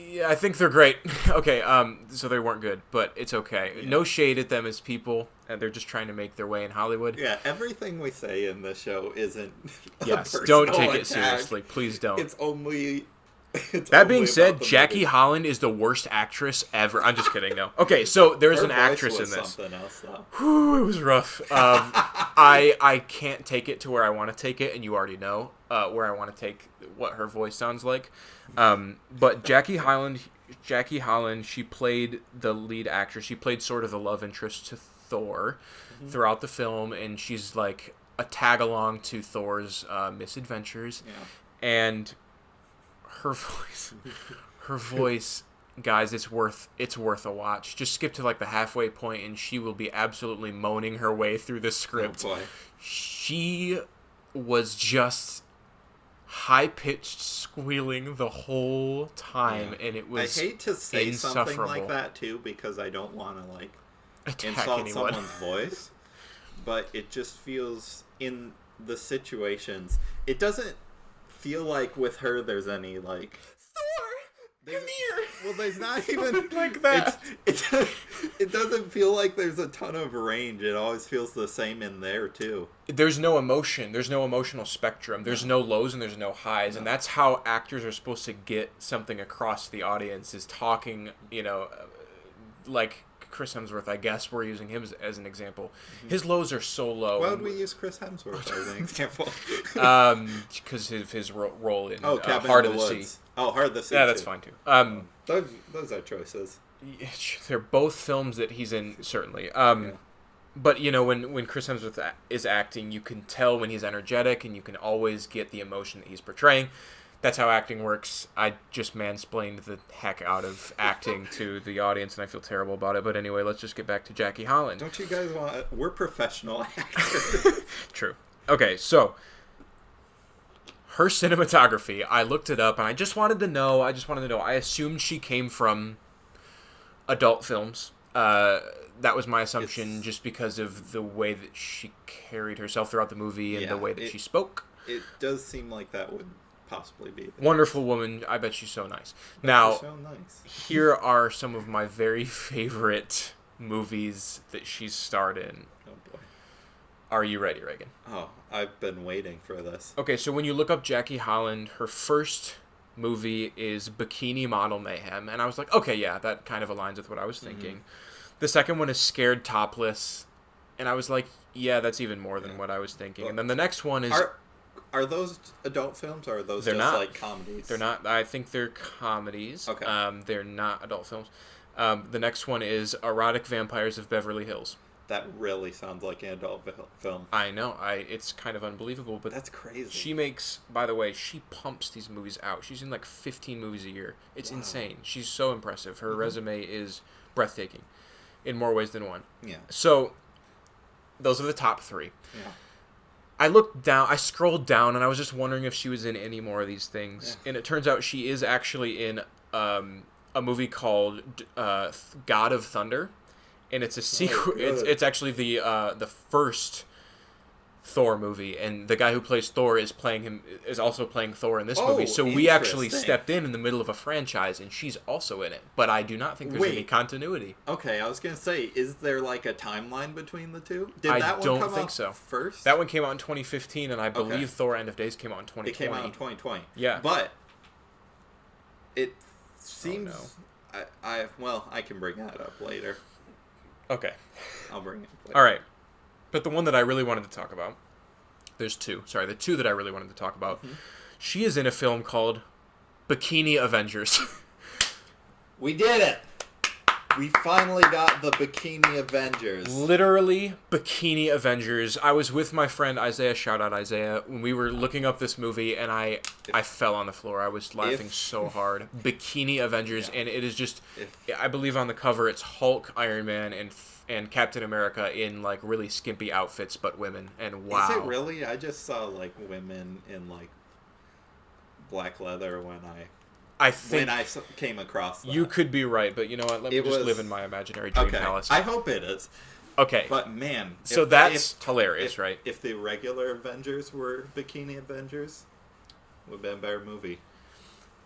Yeah, I think they're great. Okay, so they weren't good, but it's okay. Yeah. No shade at them as people, and they're just trying to make their way in Hollywood. Yeah, everything we say in this show isn't. a Yes, personal don't take it attack. seriously. Please don't. It's only. That being said, about the Jackie movie. Holland is the worst actress ever. I'm just kidding, no. Okay, so there's Her an voice actress was in this. Something else, though. Whew, it was rough. I can't take it to where I want to take it, and you already know where I want to take what her voice sounds like. But Jackie Holland, she played the lead actress. She played sort of the love interest to Thor throughout the film, and she's like a tag along to Thor's misadventures. Yeah. And her voice, guys, it's worth a watch. Just skip to like the halfway point, and she will be absolutely moaning her way through the script. Oh boy. She was just high-pitched squealing the whole time, and it was I hate to say something insufferable. like that too, because I don't want to like Attack insult anyone. someone's voice, but it just feels in the situations. It doesn't feel like with her there's any like Thor, come here. Well, there's not even like that. It doesn't feel like there's a ton of range. It always feels the same in there too. There's no emotion. There's no emotional spectrum. There's no lows and there's no highs. And that's how actors are supposed to get something across to the audience, is talking, like Chris Hemsworth, I guess we're using him as an example. His lows are so low. Why would we use Chris Hemsworth as an example? Because of his role in Cabin Heart in of the the Woods. Sea. Oh, Heart of the Sea. Yeah, that's too. fine too. Those are choices. They're both films that he's in, certainly. But, when Chris Hemsworth is acting, you can tell when he's energetic, and you can always get the emotion that he's portraying. That's how acting works. I just mansplained the heck out of acting to the audience, and I feel terrible about it. But anyway, let's just get back to Jackie Holland. Don't you guys want... We're professional actors. True. Okay, so her cinematography, I looked it up, and I just wanted to know. I assumed she came from adult films. That was my assumption, just because of the way that she carried herself throughout the movie and the way that she spoke. It does seem like that would possibly be. Wonderful woman. I bet she's so nice. Now, so nice. Here are some of my very favorite movies that she's starred in. Oh boy. Are you ready, Raygan? Oh, I've been waiting for this. Okay, so when you look up Jackie Holland, her first movie is Bikini Model Mayhem, and I was like, okay, yeah, that kind of aligns with what I was thinking. The second one is Scared Topless, and I was like, yeah, that's even more than what I was thinking. And then the next one is... Are those adult films, or are those They're just not. like comedies? They're not. I think they're comedies. Okay. They're not adult films. The next one is Erotic Vampires of Beverly Hills. That really sounds like an adult film. I know. It's kind of unbelievable, but that's crazy. She makes, by the way, she pumps these movies out. She's in like 15 movies a year. It's insane. She's so impressive. Her resume is breathtaking in more ways than one. Yeah. So those are the top three. Yeah. I scrolled down, and I was just wondering if she was in any more of these things. Yeah. And it turns out she is actually in a movie called God of Thunder. And it's a sequel. It's actually the first Thor movie, and the guy who plays Thor is also playing Thor in this movie. So we actually stepped in the middle of a franchise, and she's also in it. But I do not think there's any continuity. Okay, I was gonna say, is there like a timeline between the two? I don't think so. First, that one came out in 2015, and I believe Thor: End of Days came out in 2020. It came out in 2020. Yeah, but it seems I can bring that up later. Okay. I'll bring it up later. All right. But the one that I really wanted to talk about, the two that I really wanted to talk about, she is in a film called Bikini Avengers. We did it! We finally got the Bikini Avengers. Literally, Bikini Avengers. I was with my friend Isaiah, shout out Isaiah, when we were looking up this movie, and I fell on the floor. I was laughing so hard. Bikini Avengers, and it is just, I believe on the cover it's Hulk, Iron Man, and Captain America in like really skimpy outfits, but women. And wow. Is it really? I just saw like women in like black leather when I came across that. You could be right, but you know what? Let me just live in my imaginary dream palace. I hope it is. Okay. But man. So that's hilarious, right? If the regular Avengers were Bikini Avengers, it would have been a better movie.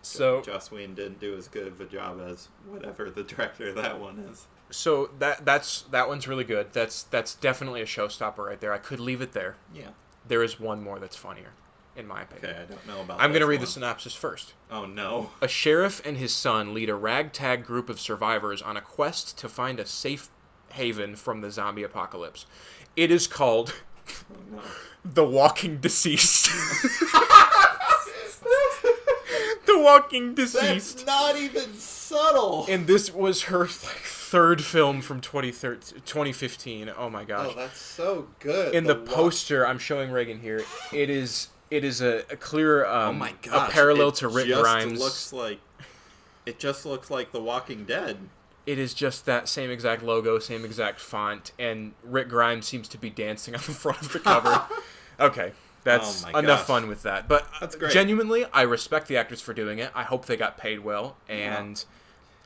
So Joss Whedon didn't do as good of a job as whatever the director of that one is. So that one's really good. That's definitely a showstopper right there. I could leave it there. Yeah. There is one more that's funnier, in my opinion. Okay, I don't know about. I'm going to read the synopsis first. Oh no. A sheriff and his son lead a ragtag group of survivors on a quest to find a safe haven from the zombie apocalypse. It is called The Walking Deceased. The Walking Deceased. That's not even subtle. And this was her third film from 2015. Oh my gosh. Oh, that's so good. In the poster, I'm showing Raygan here. It is a clear oh my gosh, a parallel to Rick Grimes. It just looks like The Walking Dead. It is just that same exact logo, same exact font, and Rick Grimes seems to be dancing on the front of the cover. Okay. That's Oh my enough gosh. fun with that. But That's great. genuinely, I respect the actors for doing it. I hope they got paid well, and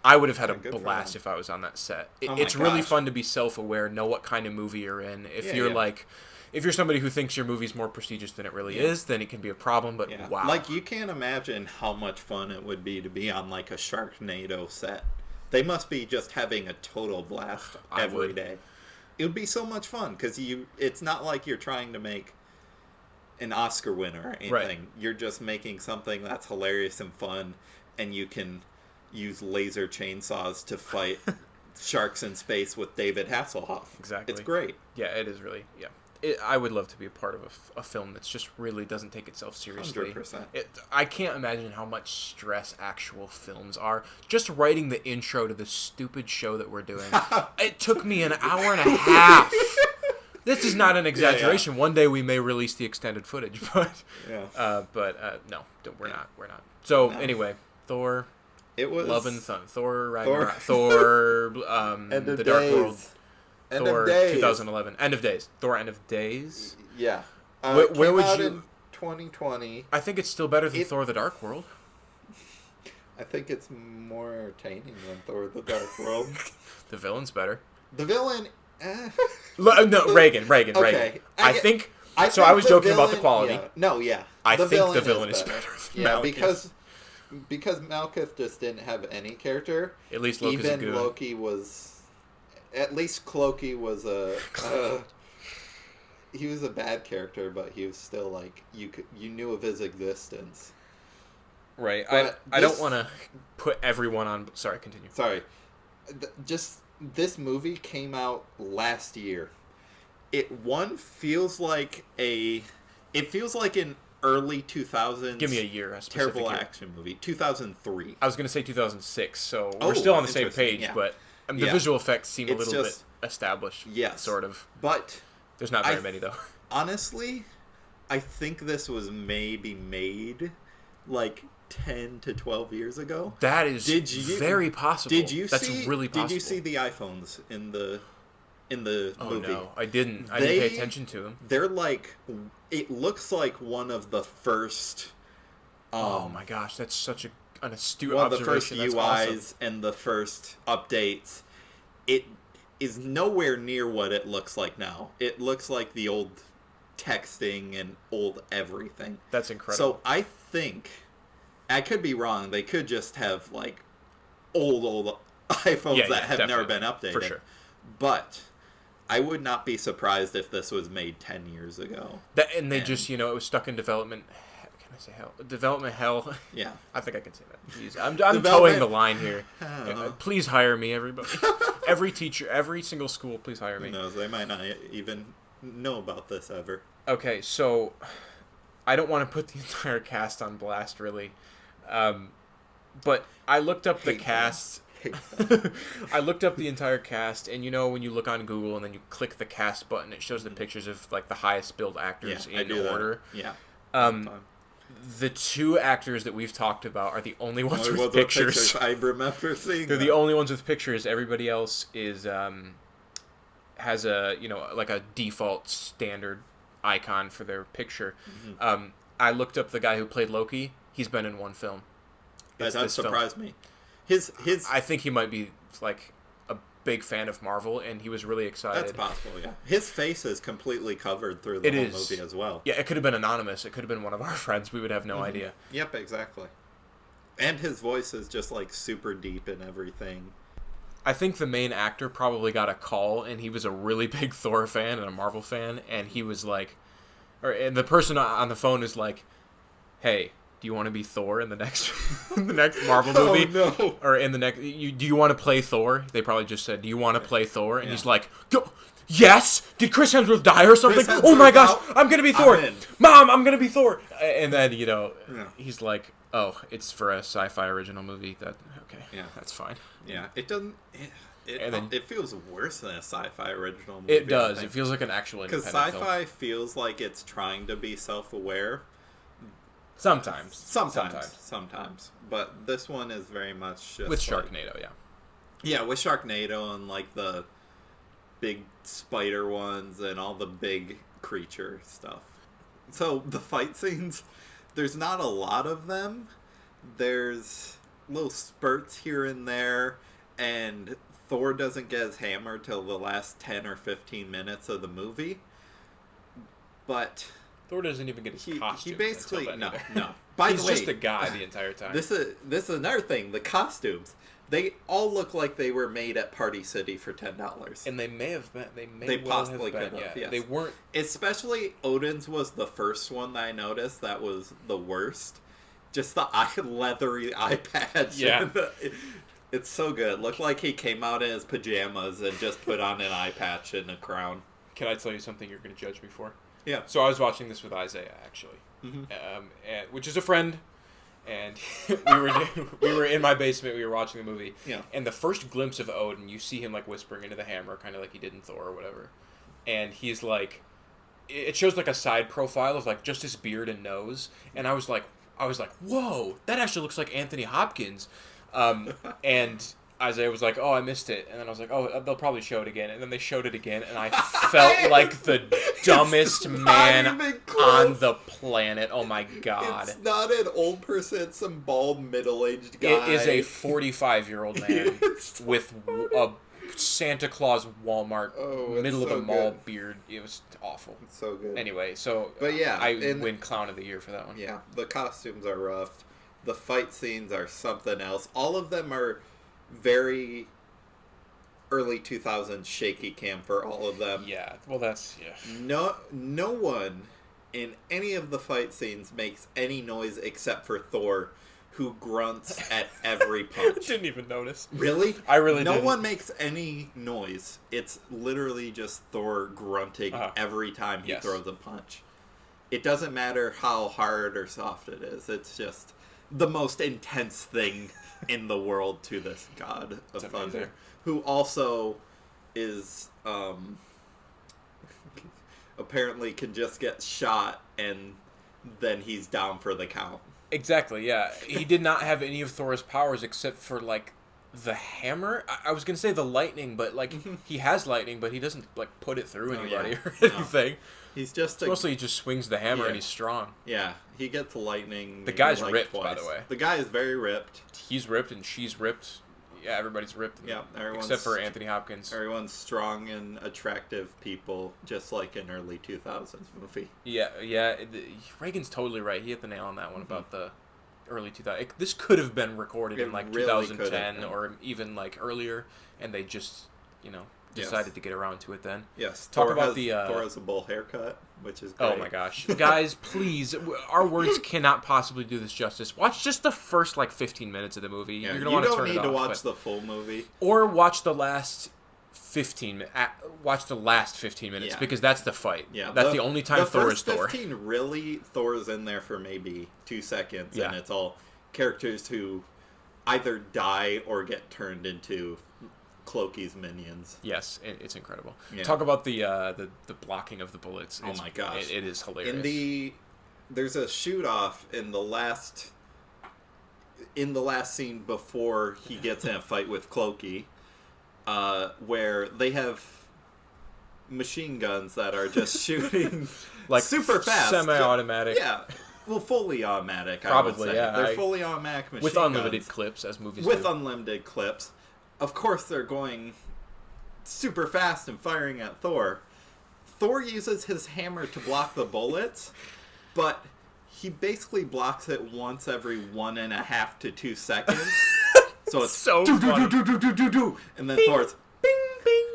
I would have had Yeah, a good for blast them. if I was on that set. Oh my It's really gosh. fun to be self-aware, know what kind of movie you're in. If you're like, if you're somebody who thinks your movie's more prestigious than it really is, then it can be a problem. But Yeah. wow, Like, you can't imagine how much fun it would be to be on, like, a Sharknado set. They must be just having a total blast I every would. day. It would be so much fun, because it's not like you're trying to make an Oscar winner or anything. Right. You're just making something that's hilarious and fun, and you can use laser chainsaws to fight sharks in space with David Hasselhoff. Exactly. It's great. Yeah, it is really, yeah. I would love to be a part of a film that's just really doesn't take itself seriously. 100%. I can't imagine how much stress actual films are. Just writing the intro to this stupid show that we're doing, it took me an hour and a half. This is not an exaggeration. One day we may release the extended footage, but no, we're not. So anyway, Thor, It was Love and Thunder, Thor Ragnarok, Thor, End of The Dark Days. World, End Thor of Days. 2011, End of Days, Thor End of Days. Yeah. Where would out you? in 2020. I think it's still better than Thor: The Dark World. I think it's more entertaining than Thor: The Dark World. The villain's better. The villain. No, Raygan. Okay. I think. I was joking about the quality. Yeah. No, yeah. I think the villain is better than Yeah, Malekith. because Malekith just didn't have any character. At least Loki's a Even goon. Loki was. At least Cloaky was a. He was a bad character, but he was still like you knew of his existence. Right. But I don't this- want to put everyone on. Sorry, continue. Sorry, just this movie came out last year. It feels like an early 2000s. Give me a year. A specific terrible year. action movie. 2003. I was going to say 2006, so Oh, we're still on the same interesting, page, yeah. but the Yeah. visual effects seem a It's little just- bit established. Yes. Sort of. But There's not very many, though. honestly, I think this was maybe made like 10 to 12 years ago. That is very possible. That's really possible. Did you see the iPhones in the Oh, movie? no. I didn't. I didn't pay attention to them. They're like, it looks like one of the first. Oh my gosh, that's such an astute One of the first observation. That's UIs awesome. and the first updates. It is nowhere near what it looks like now. It looks like the old texting and old everything. That's incredible. So I think, I could be wrong. They could just have like old iPhones that have never been updated. For sure. But I would not be surprised if this was made 10 years ago. And they just, it was stuck in development. Can I say hell? Development hell. Yeah. I think I can say that. Jeez, I'm towing the line here. know. Please hire me, everybody. Every teacher, every single school, please hire Who me. knows? They might not even know about this ever. Okay, so I don't want to put the entire cast on blast, really. But I looked up the Hate them. cast. Hate them. I looked up the entire cast, and when you look on Google and then you click the cast button, it shows the pictures of like the highest billed actors Yeah, I in do that. order. Yeah. The two actors that we've talked about are the only ones Only with ones pictures. I remember seeing. They're them. the only ones with pictures. Everybody else is has a like a default standard icon for their picture. Mm-hmm. I looked up the guy who played Loki. He's been in one film. That It's this film. surprised me. His I think he might be like a big fan of Marvel, and he was really excited. That's possible, yeah. His face is completely covered through the It whole is. movie as well. Yeah, it could have been anonymous. It could have been one of our friends. We would have no idea. Yep, exactly. And his voice is just like super deep and everything. I think the main actor probably got a call, and he was a really big Thor fan and a Marvel fan, and he was like, and the person on the phone is like, "Hey, do you want to be Thor in the next Marvel movie? Oh no! Or in the next? Do you want to play Thor?" They probably just said, "Do you want to play Thor?" And he's like, "Yes." Did Chris Hemsworth die or something? Chris Oh my Hemsworth gosh, out. I'm gonna be Thor. I'm in. Mom, I'm gonna be Thor. And then he's like, "Oh, it's for a sci-fi original movie." Yeah. That's fine. Yeah, it doesn't. And then- It feels worse than a sci-fi original movie. It does. It feels like an actual because independent sci-fi film. feels like it's trying to be self-aware. Sometimes. Sometimes. But this one is very much just With like- Sharknado, yeah. Yeah, with Sharknado and like the big spider ones and all the big creature stuff. So the fight scenes, there's not a lot of them. There's little spurts here and there, and Thor doesn't get his hammer till the last 10 or 15 minutes of the movie. But Thor doesn't even get his costume. He basically no. By He's the way, just a guy the entire time. This is another thing. The costumes, they all look like they were made at Party City for $10. And they may have been. They possibly have been. could have. Yeah, Yes. they weren't. Especially Odin's was the first one that I noticed that was the worst. Just the leathery eye patch. Yeah. It's so good. Looked like he came out in his pajamas and just put on an eye patch and a crown. Can I tell you something you're going to judge me for? Yeah. So I was watching this with Isaiah, actually, which is a friend, and we were in my basement. We were watching the movie. Yeah. And the first glimpse of Odin, you see him like whispering into the hammer, kind of like he did in Thor or whatever. And he's like, it shows like a side profile of like just his beard and nose, and I was like, whoa, that actually looks like Anthony Hopkins. And Isaiah was like, oh, I missed it. And then I was like, oh, they'll probably show it again. And then they showed it again, and I felt like the dumbest man on the planet. Oh, my God. It's not an old person. It's some bald, middle-aged guy. It is a 45-year-old man with a Santa Claus Walmart middle of the mall beard. It was awful. It's so good. Anyway, so but yeah, I win Clown of the Year for that one. Yeah, the costumes are rough. The fight scenes are something else. All of them are very early 2000s shaky cam for all of them. Yeah, well, that's... yeah. No one in any of the fight scenes makes any noise except for Thor, who grunts at every punch. Didn't even notice. Really? I really didn't. No one makes any noise. It's literally just Thor grunting every time he throws a punch. It doesn't matter how hard or soft it is. It's just the most intense thing in the world to this god of thunder, who also is apparently can just get shot and then he's down for the count. Exactly, yeah. He did not have any of Thor's powers except for, like, the hammer. I was going to say the lightning, but, like, he has lightning, but he doesn't, like, put it through anybody or anything. He's just... mostly he just swings the hammer and he's strong. Yeah, he gets lightning. The guy's like ripped, twice. by the way. The guy is very ripped. He's ripped and she's ripped. Yeah, everybody's ripped. Yeah, except for Anthony Hopkins. Everyone's strong and attractive people, just like an early 2000s movie. Yeah. Raygan's totally right. He hit the nail on that one about the early 2000s. This could have been recorded in, like, really 2010 or even, like, earlier, and they just, decided to get around to it then. Yes. Thor has a bull haircut, which is great. Oh my gosh. Guys, please, our words cannot possibly do this justice. Watch just the first, 15 minutes of the movie. Yeah, You're going to want to turn it off. You don't need to watch the full movie. Or watch the last 15 minutes because that's the fight. Yeah. That's the only time Thor is Thor. The first 15, really, Thor's in there for maybe 2 seconds, and it's all characters who either die or get turned into Cloaky's minions. Yes, it's incredible. Yeah. Talk about the blocking of the bullets. Oh my gosh, it is hilarious. There's a shoot off in the last scene before he gets in a fight with Cloaky, where they have machine guns that are just shooting like super fast, semi-automatic. Well, fully automatic. Probably, I would say. Yeah. They're fully automatic machine with unlimited guns, clips, as movies with do. unlimited clips. Of course, they're going super fast and firing at Thor. Thor uses his hammer to block the bullets, but he basically blocks it once every 1.5 to 2 seconds. So it's so funny. And then bing, Thor's bing, bing,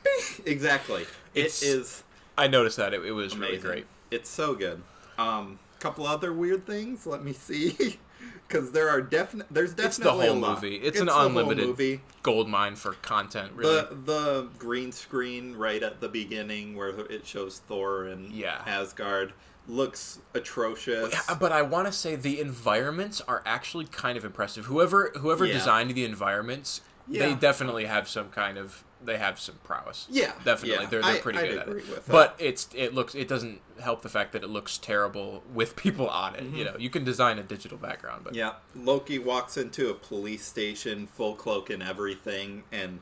bing. Exactly. It is. I noticed that. It was amazing. Really great. It's so good. Couple other weird things. Let me see. Because there's definitely it's the whole a lot. It's an unlimited gold mine for content, really. The green screen right at the beginning where it shows Thor and Asgard looks atrocious. But I want to say the environments are actually kind of impressive. Whoever designed the environments, they definitely have some prowess. Yeah, definitely. They're pretty good at it. But it doesn't help the fact that it looks terrible with people on it. Mm-hmm. You can design a digital background, but Loki walks into a police station, full cloak and everything, and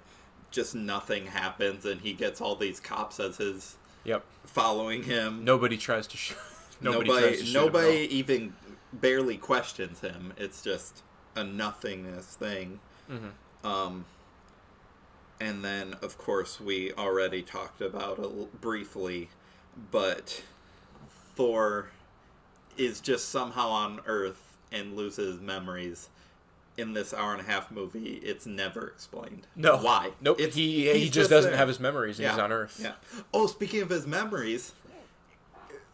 just nothing happens, and he gets all these cops as his following him. Nobody tries to Nobody tries to shoot him at Nobody all. even barely questions him. It's just a nothingness thing. Mm-hmm. And then, of course, we already talked about it briefly, but Thor is just somehow on Earth and loses memories. In this hour-and-a-half movie, it's never explained. No. Why? Nope. He just doesn't have his memories, and he's on Earth. Yeah. Oh, speaking of his memories,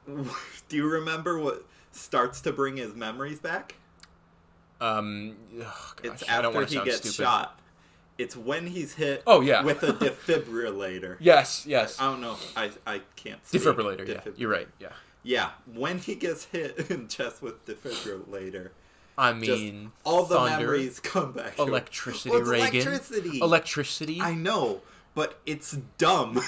do you remember what starts to bring his memories back? Oh, gosh, It's I don't after want to he sound gets stupid. shot. It's when he's hit with a defibrillator. Yes. I don't know. I can't speak. Defibrillator, yeah. You're right, yeah. Yeah, when he gets hit in the chest with defibrillator, I mean, all the thunder, memories come back. Electricity, Well, it's Raygan. Electricity. I know, but it's dumb.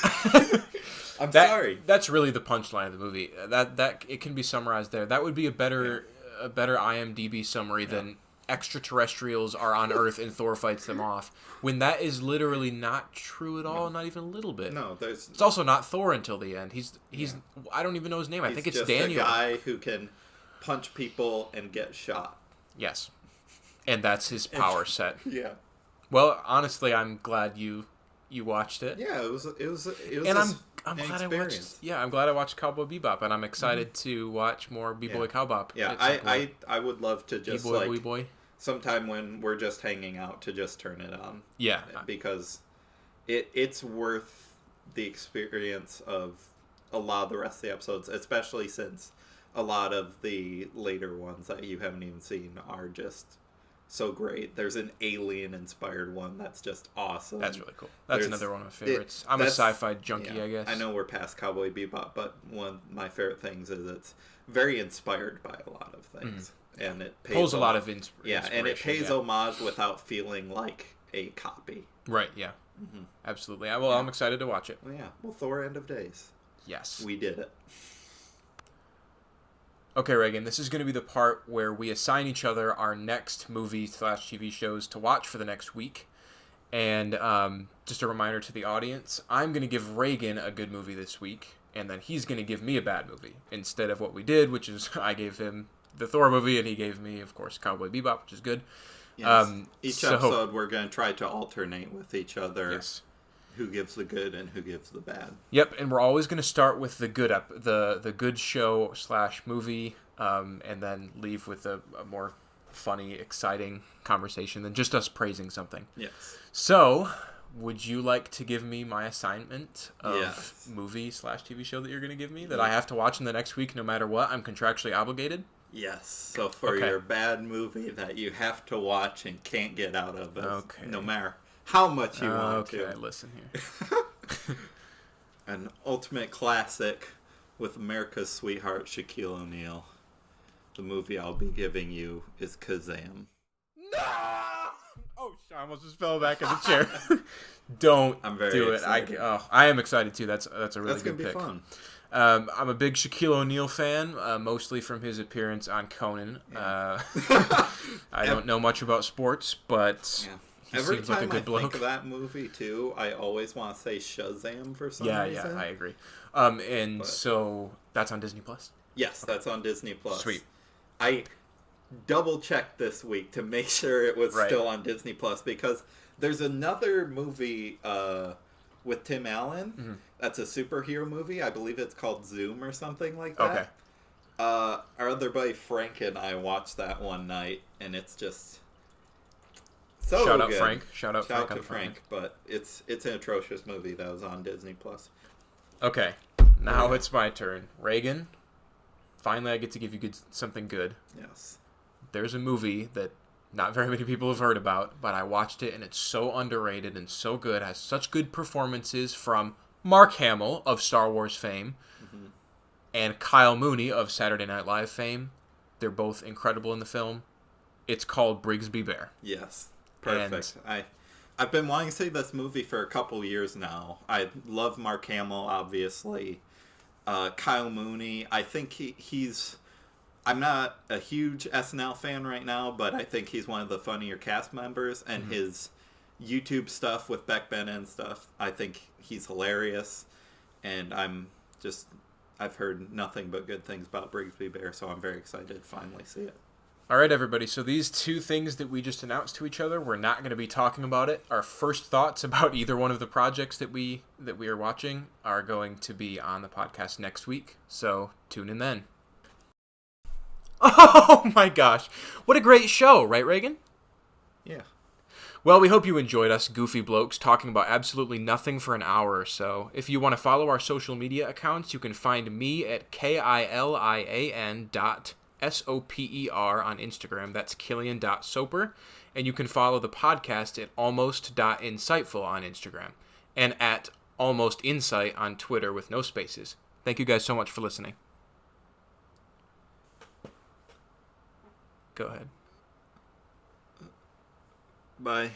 I'm That, sorry. That's really the punchline of the movie. That it can be summarized there. That would be a better IMDb summary than extraterrestrials are on Earth and Thor fights them off. When that is literally not true at all, not even a little bit. No, It's also not Thor until the end. He's I don't even know his name. I think it's just Daniel. a guy who can punch people and get shot. Yes, and that's his power set. Yeah. Well, honestly, I'm glad you watched it. Yeah, it was And I'm glad I watched. Yeah, I'm glad I watched Cowboy Bebop, and I'm excited to watch more B-Boy Cowbop. Yeah, I would love to just B-Boy, like boy. sometime when we're just hanging out to just turn it on. Yeah, because it's worth the experience of a lot of the rest of the episodes, especially since a lot of the later ones that you haven't even seen are just so great. There's an alien-inspired one that's just awesome. That's really cool. That's another one of my favorites. I'm a sci-fi junkie, I guess. I know we're past Cowboy Bebop, but one of my favorite things is it's very inspired by a lot of things. And it pulls a lot of inspiration. Yeah, and it pays homage without feeling like a copy. Right, yeah. Absolutely. Well, I'm excited to watch it. Well, yeah. Well, Thor End of Days. Yes. We did it. Okay, Raygan, this is going to be the part where we assign each other our next movie/TV shows to watch for the next week. And just a reminder to the audience, I'm going to give Raygan a good movie this week, and then he's going to give me a bad movie. Instead of what we did, which is I gave him the Thor movie, and he gave me, of course, Cowboy Bebop, which is good. Yes. Each episode, we're going to try to alternate with each other. Yes. Who gives the good and who gives the bad. Yep, and we're always going to start with the good the good show / movie, and then leave with a more funny, exciting conversation than just us praising something. Yes. So, would you like to give me my assignment of movie / TV show that you're going to give me that I have to watch in the next week no matter what? I'm contractually obligated? Yes. So for your bad movie that you have to watch and can't get out of, no matter how much you want to. Okay, listen here. An ultimate classic with America's sweetheart, Shaquille O'Neal. The movie I'll be giving you is Kazam. No! Oh, I almost just fell back in the chair. Don't do it. I am excited too. That's a really good pick. That's gonna be fun. I'm a big Shaquille O'Neal fan, mostly from his appearance on Conan. Yeah. I don't know much about sports, but he every seems time like a good bloke. I think of that movie too, I always want to say Shazam for some reason. Yeah, I agree. So that's on Disney Plus. Yes, that's on Disney Plus. Sweet. I double checked this week to make sure it was still on Disney Plus because there's another movie with Tim Allen that's a superhero movie. I believe it's called Zoom or something like that. Okay. Our other buddy Frank and I watched that one night, and it's just so Shout good. out Frank. Shout out to Frank. But it's an atrocious movie that was on Disney Plus. Okay, now it's my turn. Raygan, finally I get to give you something good. Yes. There's a movie that not very many people have heard about, but I watched it and it's so underrated and so good. It has such good performances from Mark Hamill of Star Wars fame and Kyle Mooney of Saturday Night Live fame. They're both incredible in the film. It's called Brigsby Bear. Yes. Perfect. I've been wanting to see this movie for a couple years now. I love Mark Hamill, obviously. Kyle Mooney, I think he's... I'm not a huge SNL fan right now, but I think he's one of the funnier cast members, and his YouTube stuff with Beck Bennett and stuff, I think he's hilarious, and I'm just I've heard nothing but good things about Brigsby Bear, so I'm very excited to finally see it. All right, everybody. So these two things that we just announced to each other, we're not going to be talking about it. Our first thoughts about either one of the projects that we are watching are going to be on the podcast next week. So tune in then. Oh my gosh. What a great show, right, Raygan? Yeah. Well, we hope you enjoyed us goofy blokes talking about absolutely nothing for an hour or so. If you want to follow our social media accounts, you can find me at KILIAN.SOPER on Instagram. That's Kilian.Soper. And you can follow the podcast at almost.insightful on Instagram. And at almostinsight on Twitter with no spaces. Thank you guys so much for listening. Go ahead. Bye.